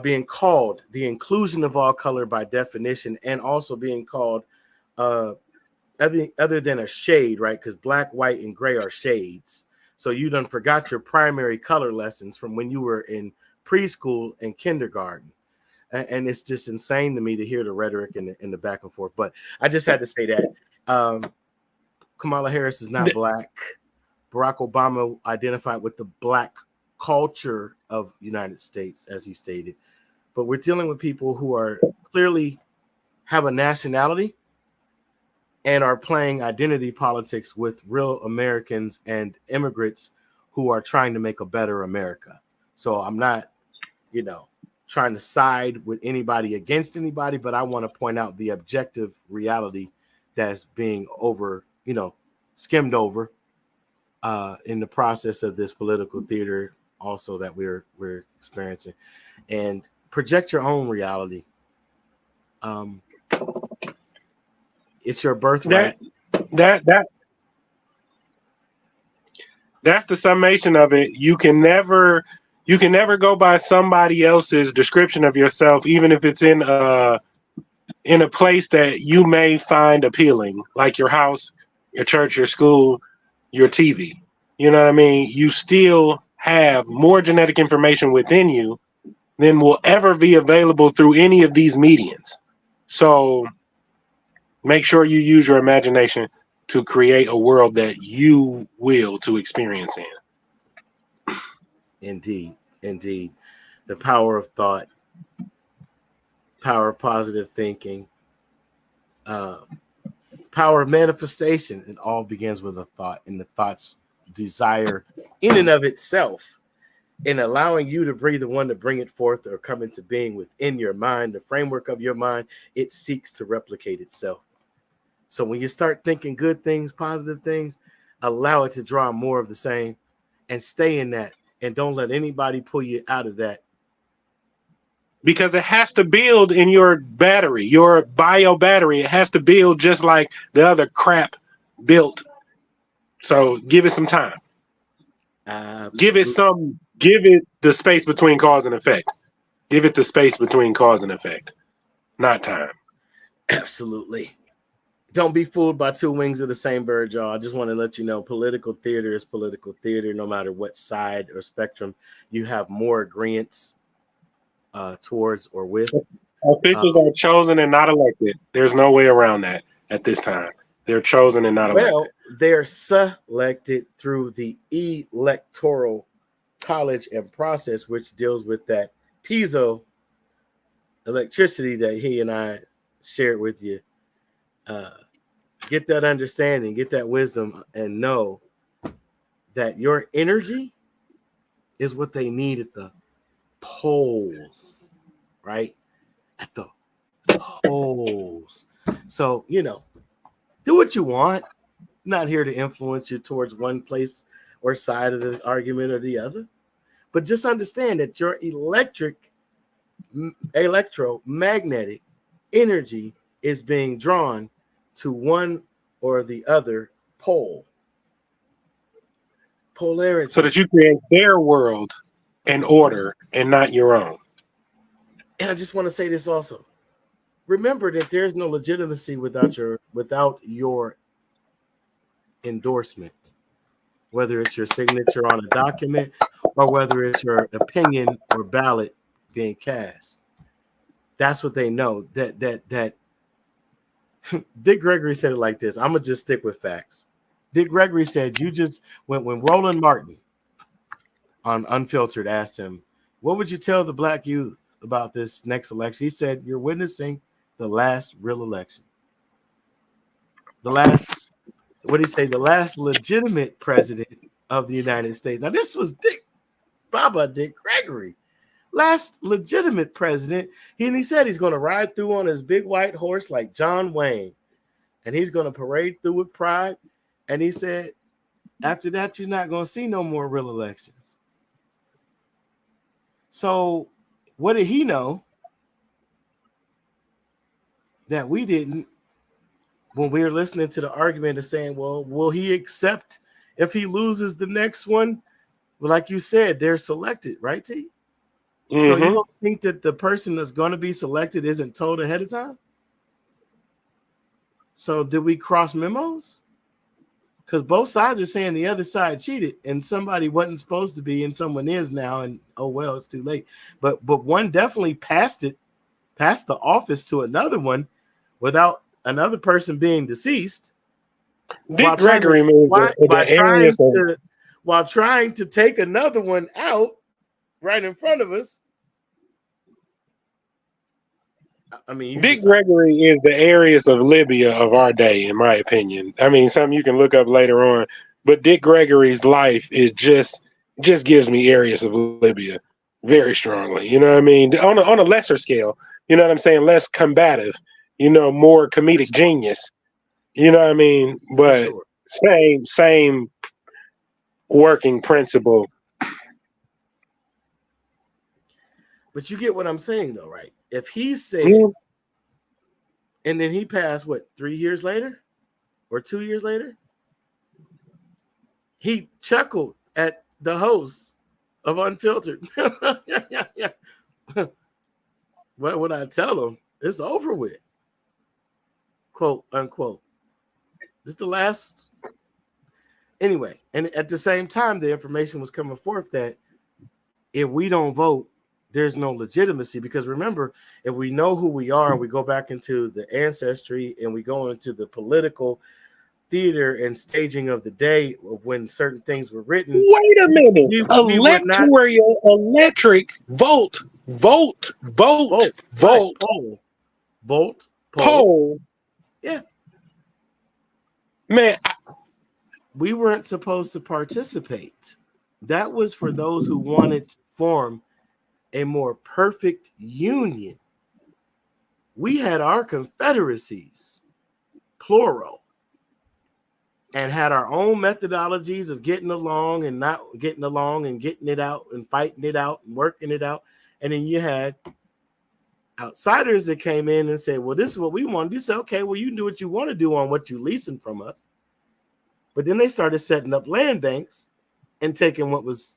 being called the inclusion of all color by definition, and also being called other than a shade, right? Because black, white, and gray are shades. So you done forgot your primary color lessons from when you were in preschool and kindergarten. And it's just insane to me to hear the rhetoric and the back and forth. But I just had to say that Kamala Harris is not black. Barack Obama identified with the black culture of United States, as he stated. But we're dealing with people who are clearly have a nationality and are playing identity politics with real Americans and immigrants who are trying to make a better America. So I'm not, trying to side with anybody against anybody, but I want to point out the objective reality that's being skimmed over in the process of this political theater also that we're experiencing. And project your own reality. It's your birthright. That's the summation of it. You can never go by somebody else's description of yourself, even if it's in a place that you may find appealing, like your house, your church, your school, your TV. You know what I mean? You still have more genetic information within you than will ever be available through any of these mediums. So make sure you use your imagination to create a world that you will to experience in. Indeed. The power of thought, power of positive thinking, power of manifestation. It all begins with a thought, and the thought's desire in and of itself, in allowing you to be the one to bring it forth or come into being within your mind, the framework of your mind, it seeks to replicate itself. So when you start thinking good things, positive things, allow it to draw more of the same and stay in that. And don't let anybody pull you out of that. Because it has to build in your battery, your bio battery. It has to build just like the other crap built. So give it some time. Absolutely. Give it the space between cause and effect. Give it the space between cause and effect, not time. Absolutely. Don't be fooled by two wings of the same bird, y'all. I just want to let you know political theater is political theater, no matter what side or spectrum you have more agreements towards or with. Officials are chosen and not elected. There's no way around that at this time. They're chosen and not elected. Well, they're selected through the electoral college and process, which deals with that piezo-electricity that he and I shared with you. Get that understanding, get that wisdom, and know that your energy is what they need at the polls, right? At the polls. So, do what you want. Not here to influence you towards one place or side of the argument or the other. But just understand that your electromagnetic energy is being drawn to one or the other pole. Polarity. So that you create their world and order and not your own. And I just want to say this also. Remember that there's no legitimacy without your endorsement, whether it's your signature on a document or whether it's your opinion or ballot being cast. That's what they know. That Dick Gregory said it like this. I'm gonna just stick with facts. Dick Gregory said, when Roland Martin on Unfiltered asked him, what would you tell the black youth about this next election? He said, you're witnessing the last real election. The last legitimate president of the United States. Now, this was Dick Gregory. Last legitimate president. He said he's going to ride through on his big white horse like John Wayne. And he's going to parade through with pride. And he said, after that, you're not going to see no more real elections. So what did he know that we didn't when we were listening to the argument of saying, well, will he accept if he loses the next one, like you said, they're selected, right, T? So you don't think that the person that's going to be selected isn't told ahead of time? So did we cross memos? Because both sides are saying the other side cheated and somebody wasn't supposed to be and someone is now, and oh well, it's too late. But one definitely passed the office to another one without another person being deceased. Dick Gregory moved while trying to take another one out right in front of us. I mean, Dick Gregory is the Arius of Libya of our day, in my opinion. I mean, something you can look up later on. But Dick Gregory's life is just gives me Arius of Libya very strongly. You know what I mean? On a lesser scale, you know what I'm saying? Less combative, more comedic genius. You know what I mean? But sure. Same working principle. But you get what I'm saying, though, right? If he said, and then he passed, 3 years later or 2 years later? He chuckled at the host of Unfiltered. What would I tell him? It's over with. Quote, unquote. This is the last. Anyway, and at the same time, the information was coming forth that if we don't vote, there's no legitimacy, because remember, if we know who we are and we go back into the ancestry and we go into the political theater and staging of the day of when certain things were written. Wait a minute. Electric Volt. Yeah. Man, we weren't supposed to participate. That was for those who wanted to form a more perfect union. We had our confederacies, plural, and had our own methodologies of getting along and not getting along and getting it out and fighting it out and working it out. And then you had outsiders that came in and said, well, this is what we want to do. You say, okay, well, you can do what you want to do on what you're leasing from us. But then they started setting up land banks and taking what was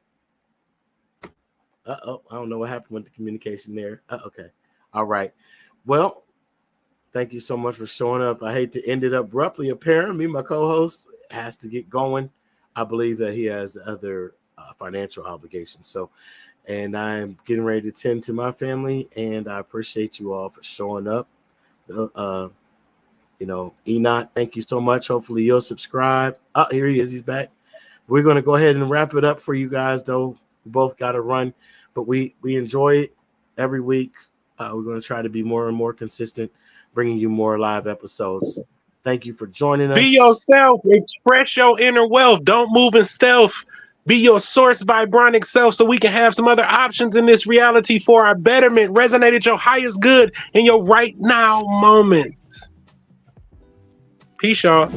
I don't know what happened with the communication there. Okay. All right. Well, thank you so much for showing up. I hate to end it abruptly. Apparently, my co-host has to get going. I believe that he has other financial obligations. So, and I'm getting ready to tend to my family, and I appreciate you all for showing up. Enoch, thank you so much. Hopefully you'll subscribe. Oh, here he is. He's back. We're going to go ahead and wrap it up for you guys, though. We both got to run, but we enjoy it every week. We're going to try to be more and more consistent, bringing you more live episodes. Thank you for joining us. Be yourself. Express your inner wealth. Don't move in stealth. Be your source vibronic self so we can have some other options in this reality for our betterment. Resonate at your highest good in your right now moments. Peace, y'all.